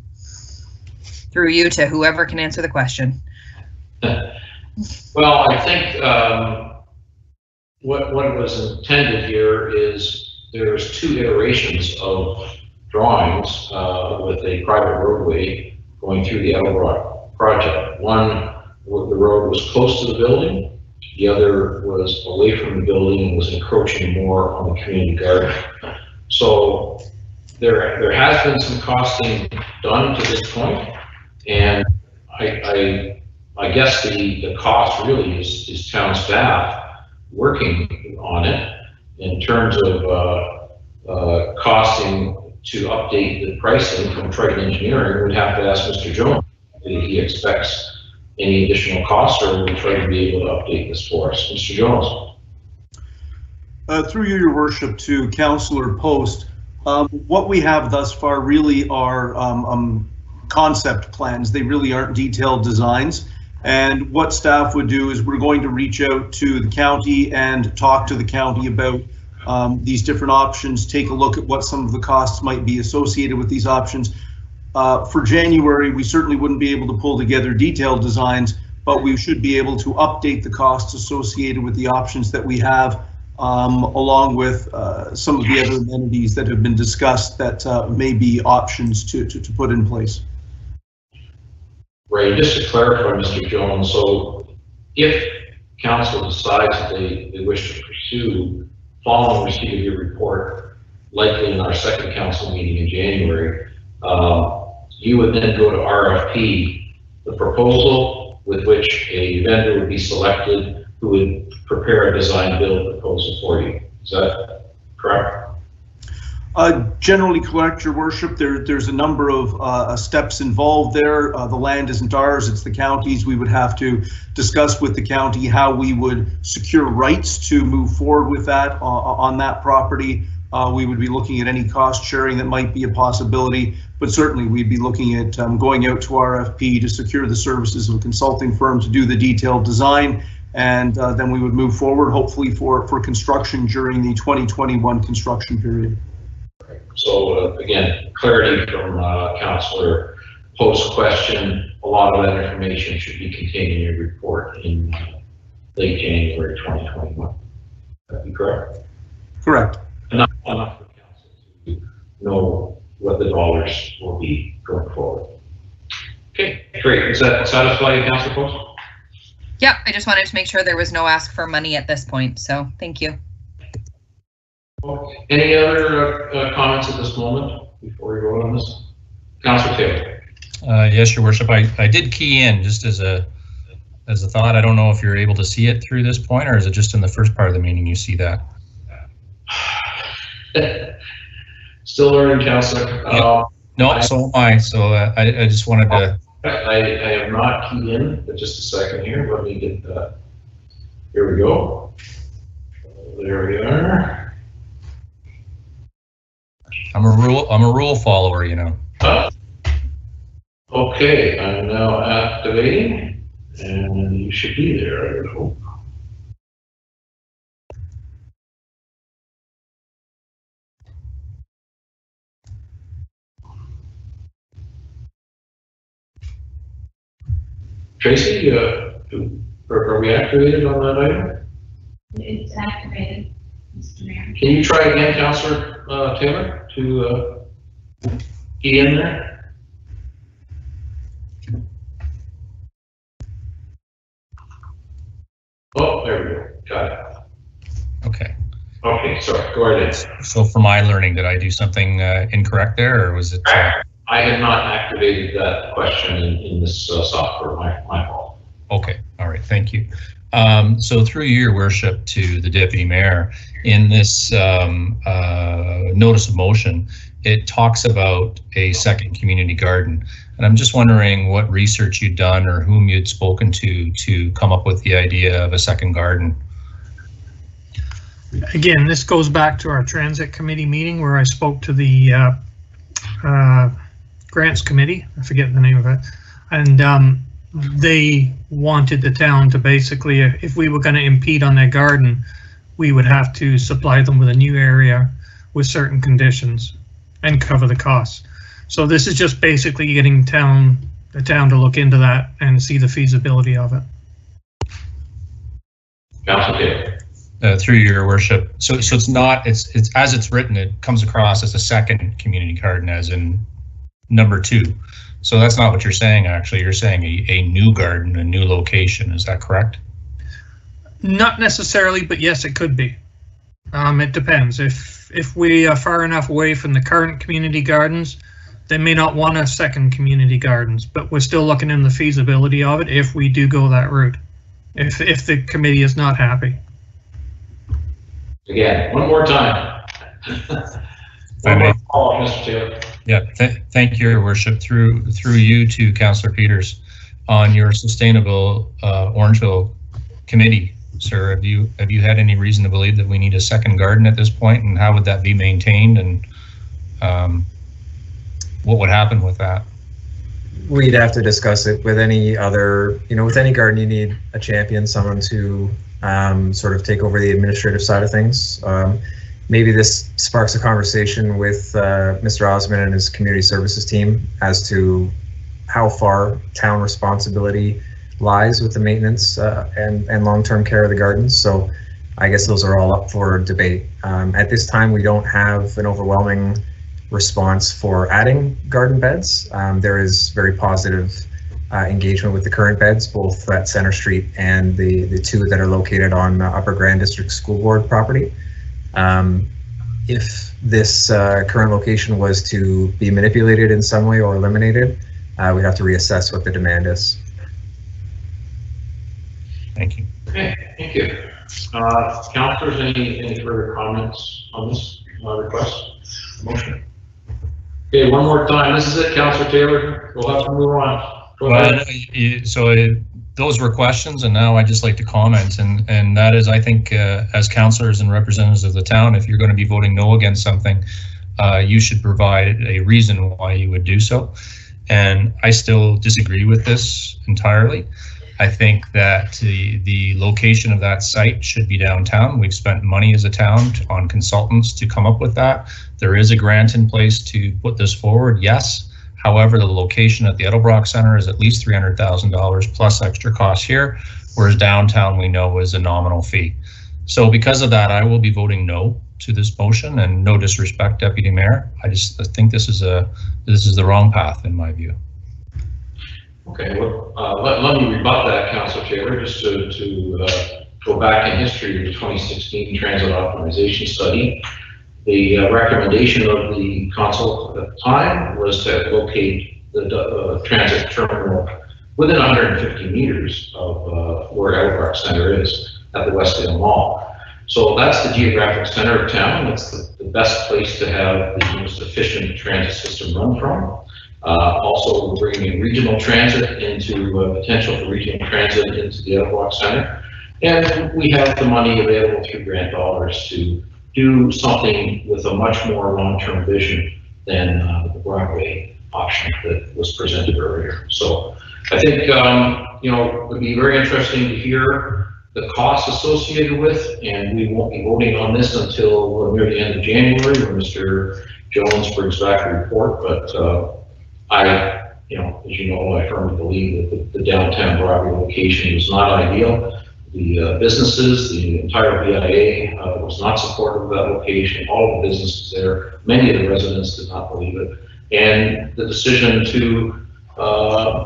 [SPEAKER 11] Through you to whoever can answer the question.
[SPEAKER 4] Well, I think what was intended here is there's two iterations of drawings with a private roadway going through the Ettlebrook project. One, the road was close to the building. The other was away from the building and was encroaching more on the community garden. So there has been some costing done to this point, and I guess the cost really is town staff working on it in terms of costing to update the pricing from Triton Engineering. We'd have to ask Mr. Jones if he expects any additional costs, or we'll try to be able to update this for us. Mr. Jones.
[SPEAKER 17] Through you, Your Worship, to Councillor Post, what we have thus far really are concept plans. They really aren't detailed designs. And what staff would do is we're going to reach out to the county and talk to the county about these different options, take a look at what some of the costs might be associated with these options. For January, we certainly wouldn't be able to pull together detailed designs, but we should be able to update the costs associated with the options that we have, along with some of the other amenities that have been discussed that may be options to put in place.
[SPEAKER 4] Right, just to clarify, Mr. Jones, so if council decides that they wish to pursue following receipt of your report, likely in our second council meeting in January, you would then go to RFP the proposal with which a vendor would be selected who would prepare a design build proposal for you. Is that correct?
[SPEAKER 17] Generally correct, Your Worship. There's a number of steps involved there. The land isn't ours, it's the county's. We would have to discuss with the county how we would secure rights to move forward with that on that property. We would be looking at any cost sharing that might be a possibility, but certainly we'd be looking at going out to RFP to secure the services of a consulting firm to do the detailed design, and then we would move forward, hopefully for construction during the 2021 construction period.
[SPEAKER 4] So again, clarity from Councillor Post's question. A lot of that information should be contained in your report in late January 2021. That be correct?
[SPEAKER 17] Correct.
[SPEAKER 4] Enough for council to know what the dollars will be going forward. Okay, great. Does that satisfy you, Councillor Post?
[SPEAKER 11] Yeah, I just wanted to make sure there was no ask for money at this point, so thank you.
[SPEAKER 4] Any other comments at this moment before we go on this? Councillor Taylor.
[SPEAKER 13] Yes, Your Worship. I did key in just as a thought. I don't know if you're able to see it through this point, or is it just in the first part of the meeting you see that?
[SPEAKER 4] Still learning, Councillor.
[SPEAKER 13] No, so am I. So I just wanted to.
[SPEAKER 4] I have not keyed in, but just a second here. Let me get that. Here we go. There we are.
[SPEAKER 13] I'm a rule follower, you know.
[SPEAKER 4] Okay, I'm now activating, and you should be there, I would hope. Tracy, are we activated on that item?
[SPEAKER 7] It's activated.
[SPEAKER 4] Can you try again, Councillor Taylor, to key in there? Oh, there we go. Got it.
[SPEAKER 13] Okay.
[SPEAKER 4] Okay, sorry. Go ahead.
[SPEAKER 13] So for my learning, did I do something incorrect there, or was it?
[SPEAKER 4] I had not activated that question in this software. My fault.
[SPEAKER 13] Okay. All right. Thank you. So through your worship to the deputy mayor, in this notice of motion, it talks about a second community garden. And I'm just wondering what research you'd done or whom you'd spoken to come up with the idea of a second garden.
[SPEAKER 2] Again, this goes back to our transit committee meeting where I spoke to the grants committee. I forget the name of it. And they wanted the town to basically, if we were going to impede on their garden, we would have to supply them with a new area with certain conditions and cover the costs. So this is just basically getting the town to look into that and see the feasibility of it.
[SPEAKER 13] Through your worship, so it's not, it's as it's written, it comes across as a second community garden, as in number 2. So that's not what you're saying. Actually, you're saying a new garden, a new location. Is that correct?
[SPEAKER 2] Not necessarily, but yes, it could be. It depends. If we are far enough away from the current community gardens, they may not want a second community gardens, but we're still looking in the feasibility of it if we do go that route, if the committee is not happy.
[SPEAKER 4] Again, one more time. One more call, Mr. Taylor.
[SPEAKER 13] Yeah, thank you, Your Worship. Through you to Councillor Peters, on your sustainable Orangeville committee, sir, have you had any reason to believe that we need a second garden at this point, and how would that be maintained, and what would happen with that?
[SPEAKER 16] We'd have to discuss it with any other, with any garden, you need a champion, someone to sort of take over the administrative side of things. Maybe this sparks a conversation with Mr. Osmond and his community services team as to how far town responsibility lies with the maintenance and long-term care of the gardens. So I guess those are all up for debate. At this time, we don't have an overwhelming response for adding garden beds. There is very positive engagement with the current beds, both at Center Street and the 2 that are located on Upper Grand District School Board property. If this current location was to be manipulated in some way or eliminated, we'd have to reassess what the demand is.
[SPEAKER 13] Thank you.
[SPEAKER 4] Okay, thank you. Councillors, any further comments on this request? Motion. Okay, one more time. This is it, Councillor Taylor. We'll have to move on.
[SPEAKER 13] So those were questions, and now I'd just like to comment, and that is, I think, as councillors and representatives of the town, if you're going to be voting no against something, you should provide a reason why you would do so. And I still disagree with this entirely. I think that the location of that site should be downtown. We've spent money as a town on consultants to come up with that. There is a grant in place to put this forward, yes. However, the location at the Edelbrock Center is at least $300,000 plus extra costs here, whereas downtown we know is a nominal fee. So because of that, I will be voting no to this motion, and no disrespect, Deputy Mayor. I think this is the wrong path in my view.
[SPEAKER 4] Okay, well, let me rebut that, Councillor Taylor, just to go back in history to the 2016 Transit Optimization Study. The recommendation of the consult at the time was to locate the transit terminal within 150 meters of where Edelbrock Center is at the Westdale Mall. So that's the geographic center of town. That's the best place to have the most efficient transit system run from. Also, we're bringing in regional transit into potential for regional transit into the Edelbrock Center. And we have the money available through grant dollars to do something with a much more long-term vision than the Broadway option that was presented earlier. So I think, it would be very interesting to hear the costs associated with, and we won't be voting on this until near the end of January when Mr. Jones brings back a report. But as you know, I firmly believe that the downtown Broadway location is not ideal. businesses, the entire VIA was not supportive of that location. All the businesses there, many of the residents did not believe it. And the decision to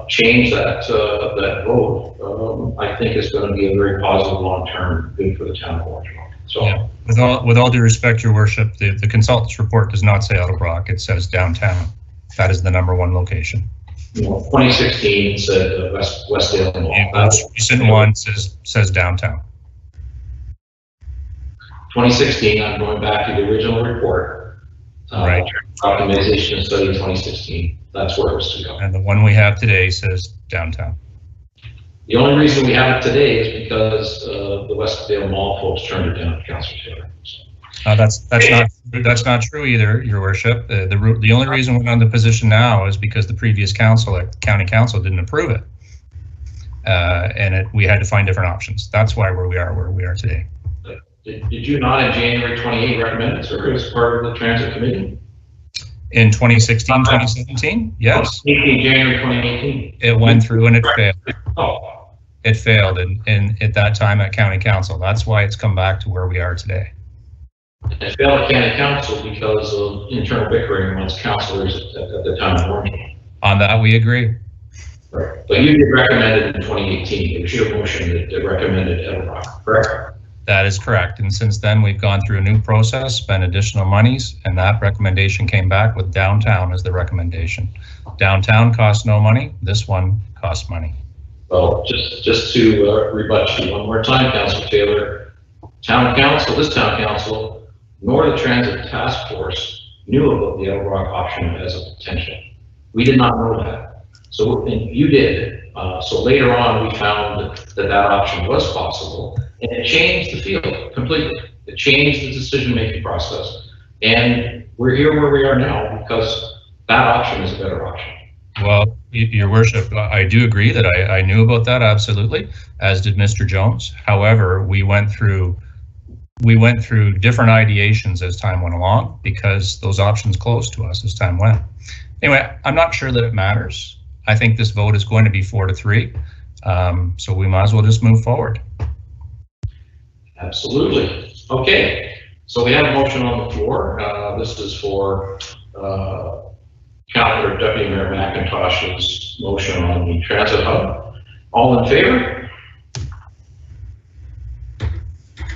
[SPEAKER 4] change that vote, I think is going to be a very positive long-term good for the town of Orange Walk. So,
[SPEAKER 13] yeah, with all due respect, Your Worship, the consultant's report does not say Outtlebrock. It says downtown. That is the #1 location.
[SPEAKER 4] 2016 said Westdale Mall.
[SPEAKER 13] The most recent one says downtown.
[SPEAKER 4] 2016, I'm going back to the original report.
[SPEAKER 13] Right.
[SPEAKER 4] Optimization study 2016. That's where it was to go.
[SPEAKER 13] And the one we have today says downtown.
[SPEAKER 4] The only reason we have it today is because the Westdale Mall folks turned it down, Councillor Taylor.
[SPEAKER 13] That's not true either, Your Worship. The only reason we're on the position now is because the previous council, like county council, didn't approve it, and we had to find different options. That's why where we are today.
[SPEAKER 4] Did you not in January 28 recommend it, sir, as part of the transit committee?
[SPEAKER 13] In 2016, 2017, yes.
[SPEAKER 4] 18 January 2018.
[SPEAKER 13] It went through and it failed.
[SPEAKER 4] Oh.
[SPEAKER 13] It failed at that time at county council. That's why it's come back to where we are today.
[SPEAKER 4] It failed at county council because of internal bickering amongst councillors at the time of Orange.
[SPEAKER 13] On that, we agree.
[SPEAKER 4] Right. But you did recommend it in 2018. It was your motion that recommended Outtlebrock, correct?
[SPEAKER 13] That is correct. And since then, we've gone through a new process, spent additional monies, and that recommendation came back with downtown as the recommendation. Downtown costs no money. This one costs money.
[SPEAKER 4] Well, just to rebut you one more time, Councillor Taylor, this town council, nor the transit task force knew about the Outtlebrock option as a potential. We did not know that. So, and you did. So later on, we found that option was possible, and it changed the field completely. It changed the decision-making process, and we're here where we are now because that option is a better option.
[SPEAKER 13] Well, Your Worship, I do agree that I knew about that, absolutely, as did Mr. Jones. However, we went through different ideations as time went along because those options closed to us as time went. Anyway, I'm not sure that it matters. I think this vote is going to be 4-3, so we might as well just move forward.
[SPEAKER 4] Absolutely. Okay, so we have a motion on the floor. This is for Councillor Deputy Mayor McIntosh's motion on the transit hub. All in favor?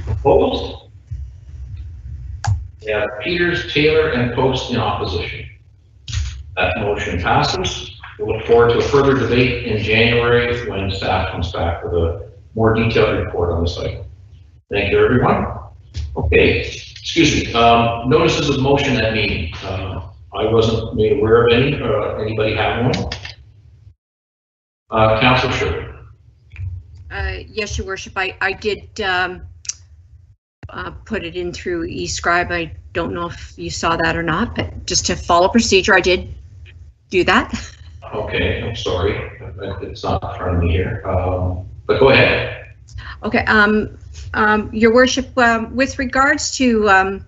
[SPEAKER 4] Opposed? Yeah, Peters, Taylor, and Post in opposition. That motion passes. We look forward to a further debate in January when staff comes back with a more detailed report on the site. Thank you, everyone. Okay, excuse me. Notices of motion at meeting. I wasn't made aware of any. Anybody have one? Councillor Sherwood.
[SPEAKER 14] Yes, Your Worship. I did put it in through eScribe. I don't know if you saw that or not, but just to follow procedure, I did do that.
[SPEAKER 4] Okay, I'm sorry. It's not in front of me here. But go ahead.
[SPEAKER 14] Okay. Your Worship, with regards to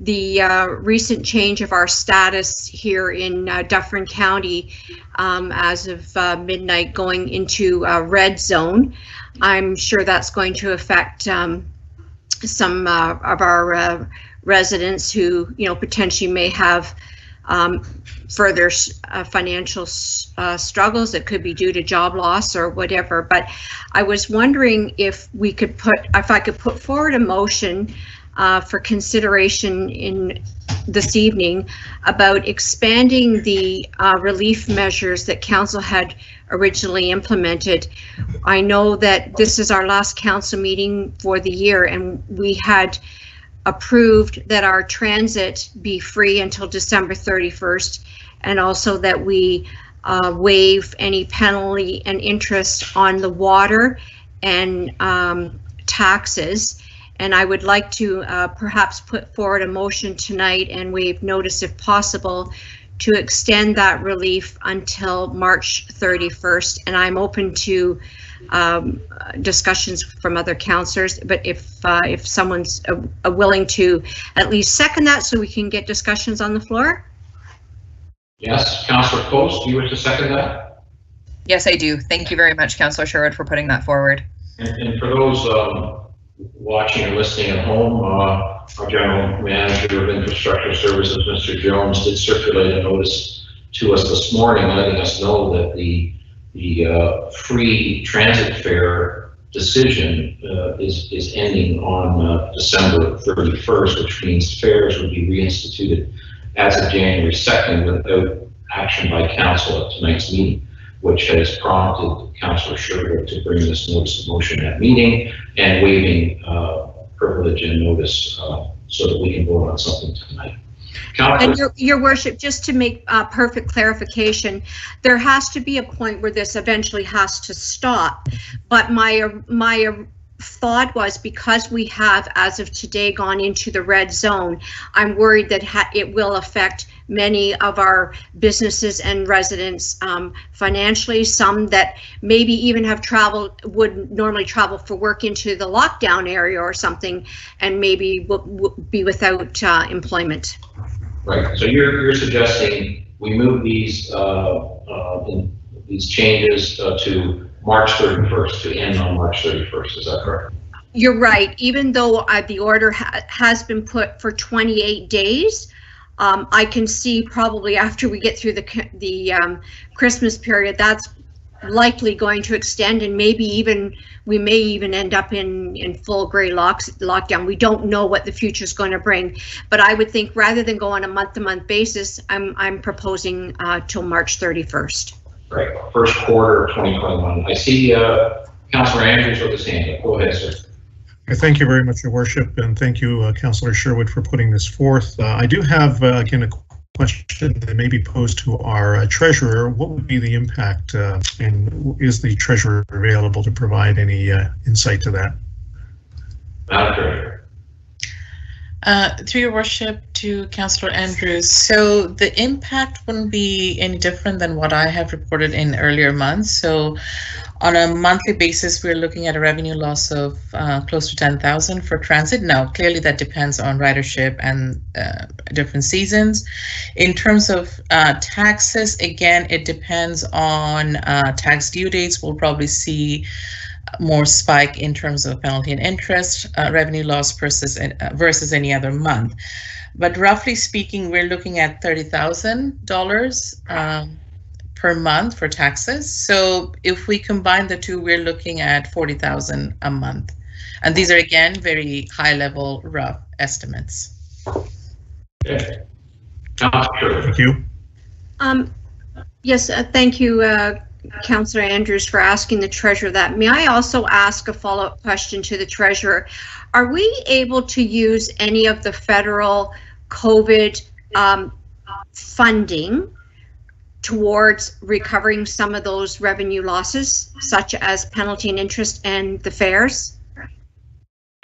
[SPEAKER 14] the recent change of our status here in Dufferin County as of midnight going into red zone, I'm sure that's going to affect some of our residents who, potentially may have further financial struggles. It could be due to job loss or whatever. But I was wondering if I could put forward a motion for consideration in this evening about expanding the relief measures that council had originally implemented. I know that this is our last council meeting for the year, and we had approved that our transit be free until December 31st, and also that we waive any penalty and interest on the water and taxes. And I would like to perhaps put forward a motion tonight and waive notice if possible to extend that relief until March 31st. And I'm open to discussions from other councillors, but if someone's willing to at least second that so we can get discussions on the floor.
[SPEAKER 4] Yes, Councillor Post, do you wish to second that?
[SPEAKER 11] Yes, I do. Thank you very much, Councillor Sherwood, for putting that forward.
[SPEAKER 4] And for those watching or listening at home, our General Manager of Infrastructure Services, Mr. Jones, did circulate a notice to us this morning letting us know that the free transit fare decision is ending on December 31st, which means fares would be reinstituted as of January 2nd without action by council at tonight's meeting, which has prompted Councillor Sherwood to bring this notice of motion at meeting and waiving privilege and notice so that we can vote on something tonight.
[SPEAKER 14] And your worship, just to make perfect clarification, there has to be a point where this eventually has to stop. But my thought was, because we have, as of today, gone into the red zone, I'm worried that it will affect many of our businesses and residents financially. Some that maybe even have would normally travel for work into the lockdown area or something, and maybe will be without employment.
[SPEAKER 4] Right. So you're suggesting we move these changes to March 31st, to end on March 31st. Is that correct?
[SPEAKER 14] You're right. Even though the order has been put for 28 days, I can see probably after we get through the Christmas period, that's likely going to extend, and we may even end up in full gray lockdown. We don't know what the future is going to bring, but I would think rather than go on a month-to-month basis, I'm proposing till March 31st.
[SPEAKER 4] Right, first quarter of 2021. I see Councillor Andrews with his hand up. Go ahead, sir.
[SPEAKER 12] Thank you very much, Your Worship, and thank you, Councillor Sherwood, for putting this forth. I do have, again, a question that may be posed to our treasurer. What would be the impact, and is the treasurer available to provide any insight to that?
[SPEAKER 4] Madam Treasurer.
[SPEAKER 15] Through Your Worship, to Councillor Andrews. So the impact wouldn't be any different than what I have reported in earlier months. So on a monthly basis, we're looking at a revenue loss of close to 10,000 for transit. Now, clearly that depends on ridership and different seasons. In terms of taxes, again, it depends on tax due dates. We'll probably see more spike in terms of penalty and interest, revenue loss versus any other month. But roughly speaking, we're looking at $30,000 per month for taxes. So if we combine the two, we're looking at $40,000 a month. And these are, again, very high level, rough estimates.
[SPEAKER 4] Okay.
[SPEAKER 12] Thank you.
[SPEAKER 14] Yes, thank you, Councillor Andrews, for asking the treasurer that. May I also ask a follow-up question to the treasurer? Are we able to use any of the federal COVID funding towards recovering some of those revenue losses, such as penalty and interest and the fares?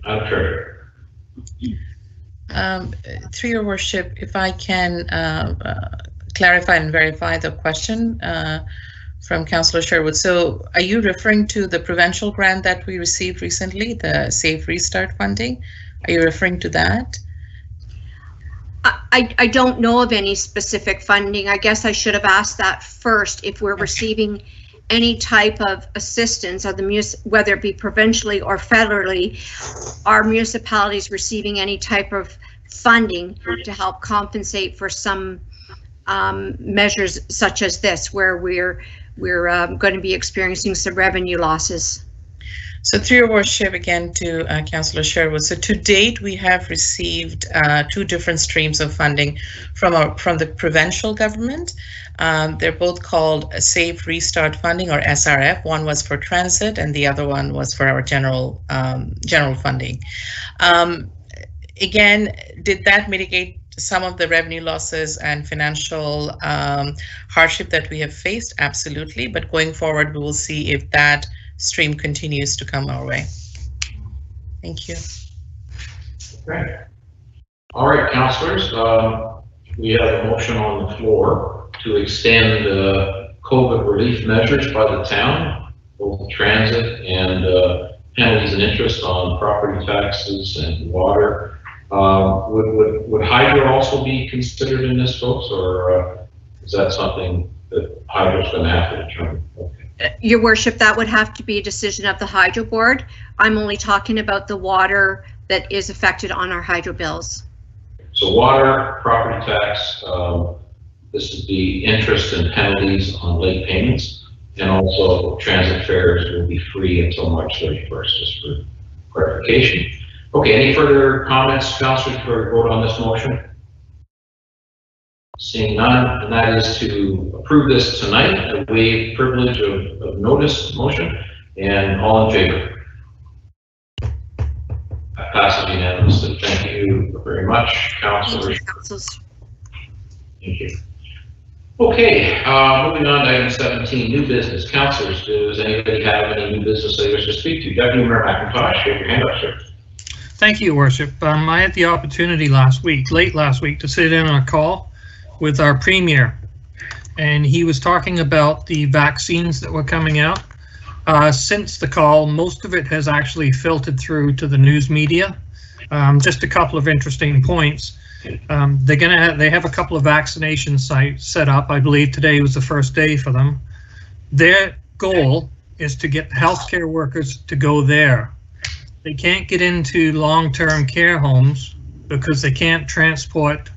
[SPEAKER 4] Treasurer.
[SPEAKER 15] Through Your Worship, if I can clarify and verify the question from Councillor Sherwood. So are you referring to the provincial grant that we received recently, the Safe Restart funding? Are you referring to that?
[SPEAKER 14] I don't know of any specific funding. I guess I should have asked that first. If we're receiving any type of assistance, or whether it be provincially or federally, are municipalities receiving any type of funding to help compensate for some measures such as this, where we're going to be experiencing some revenue losses?
[SPEAKER 15] So through Your Worship, again to Councillor Sherwood. So to date, we have received two different streams of funding from the provincial government. They're both called Safe Restart funding, or SRF. One was for transit, and the other one was for our general funding. Again, did that mitigate some of the revenue losses and financial hardship that we have faced? Absolutely. But going forward, we will see if that stream continues to come our way. Thank you.
[SPEAKER 4] Okay. All right, councillors, we have a motion on the floor to extend COVID relief measures by the town, both transit and penalties and interest on property taxes and water. Would hydro also be considered in this, folks, or Is that something that Hydro's going to have to determine? Okay.
[SPEAKER 14] Your worship, that would have to be a decision of the Hydro Board. I'm only talking about the water that is affected on our hydro bills.
[SPEAKER 4] So water, property tax, this is the interest and penalties on late payments, and also transit fares will be free until March 31st, just for clarification. Okay, any further comments, councillors, before we vote on this motion? Seeing none, and that is to approve this tonight, a waive privilege of notice motion, and all in favor? That passes unanimously. Thank you very much, councillors. Thank you. Okay, moving on to item 17, new business. Councillors, does anybody have any new business they wish to speak to? Deputy Mayor McIntosh, you have your hand up, sir.
[SPEAKER 2] Thank you, Worship. I had the opportunity late last week, to sit in on a call with our Premier, and he was talking about the vaccines that were coming out. Since the call, most of it has actually filtered through to the news media. Just a couple of interesting points. They have a couple of vaccination sites set up. I believe today was the first day for them. Their goal is to get healthcare workers to go there. They can't get into long-term care homes because they can't transport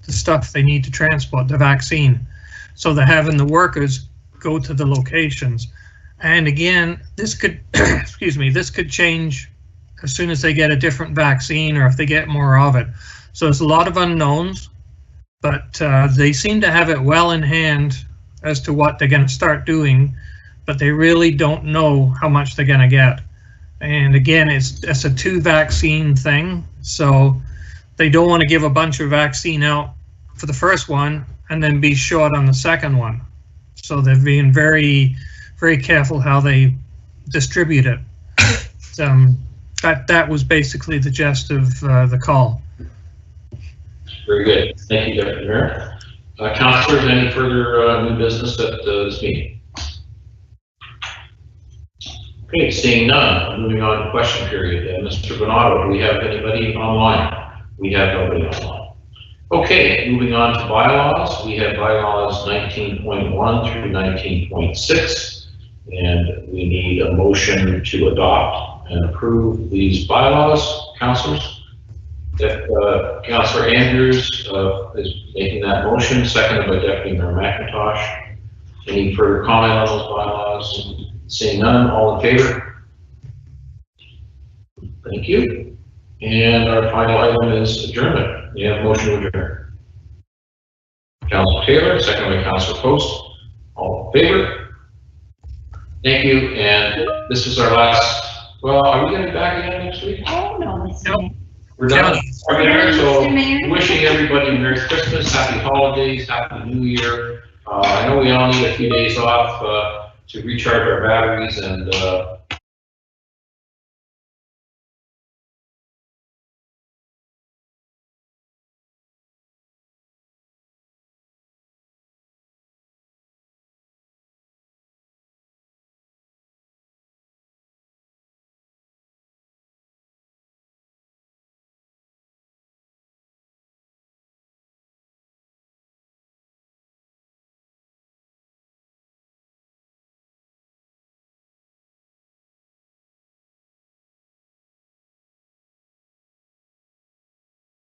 [SPEAKER 2] the stuff they need to transport, the vaccine. So they're having the workers go to the locations. And again, this could, excuse me, this could change as soon as they get a different vaccine or if they get more of it. So there's a lot of unknowns, but they seem to have it well in hand as to what they're going to start doing, but they really don't know how much they're going to get. And again, it's a 2 vaccine thing, so they don't want to give a bunch of vaccine out for the first one and then be short on the second one. So they're being very, very careful how they distribute it. That was basically the gist of the call.
[SPEAKER 4] Very good. Thank you, Deputy Mayor. Councillors, any further new business at this meeting? Okay, seeing none, moving on to question period. Mr. Bonato, do we have anybody online? We have nobody online. Okay, moving on to bylaws. We have bylaws 19.1 through 19.6, and we need a motion to adopt and approve these bylaws. Councillors? Councillor Andrews is making that motion, seconded by Deputy Mayor McIntosh. Any further comment on those bylaws? Seeing none, all in favor? Thank you. And our final item is adjournment. We have a motion to adjourn. Councillor Taylor, second by Councillor Post. All in favor? Thank you. And this is our last. Well, are we going to be back again next week?
[SPEAKER 7] Oh, no, Mr. Mayor.
[SPEAKER 4] We're done. So wishing everybody Merry Christmas, Happy Holidays, Happy New Year. I know we all need a few days off to recharge our batteries and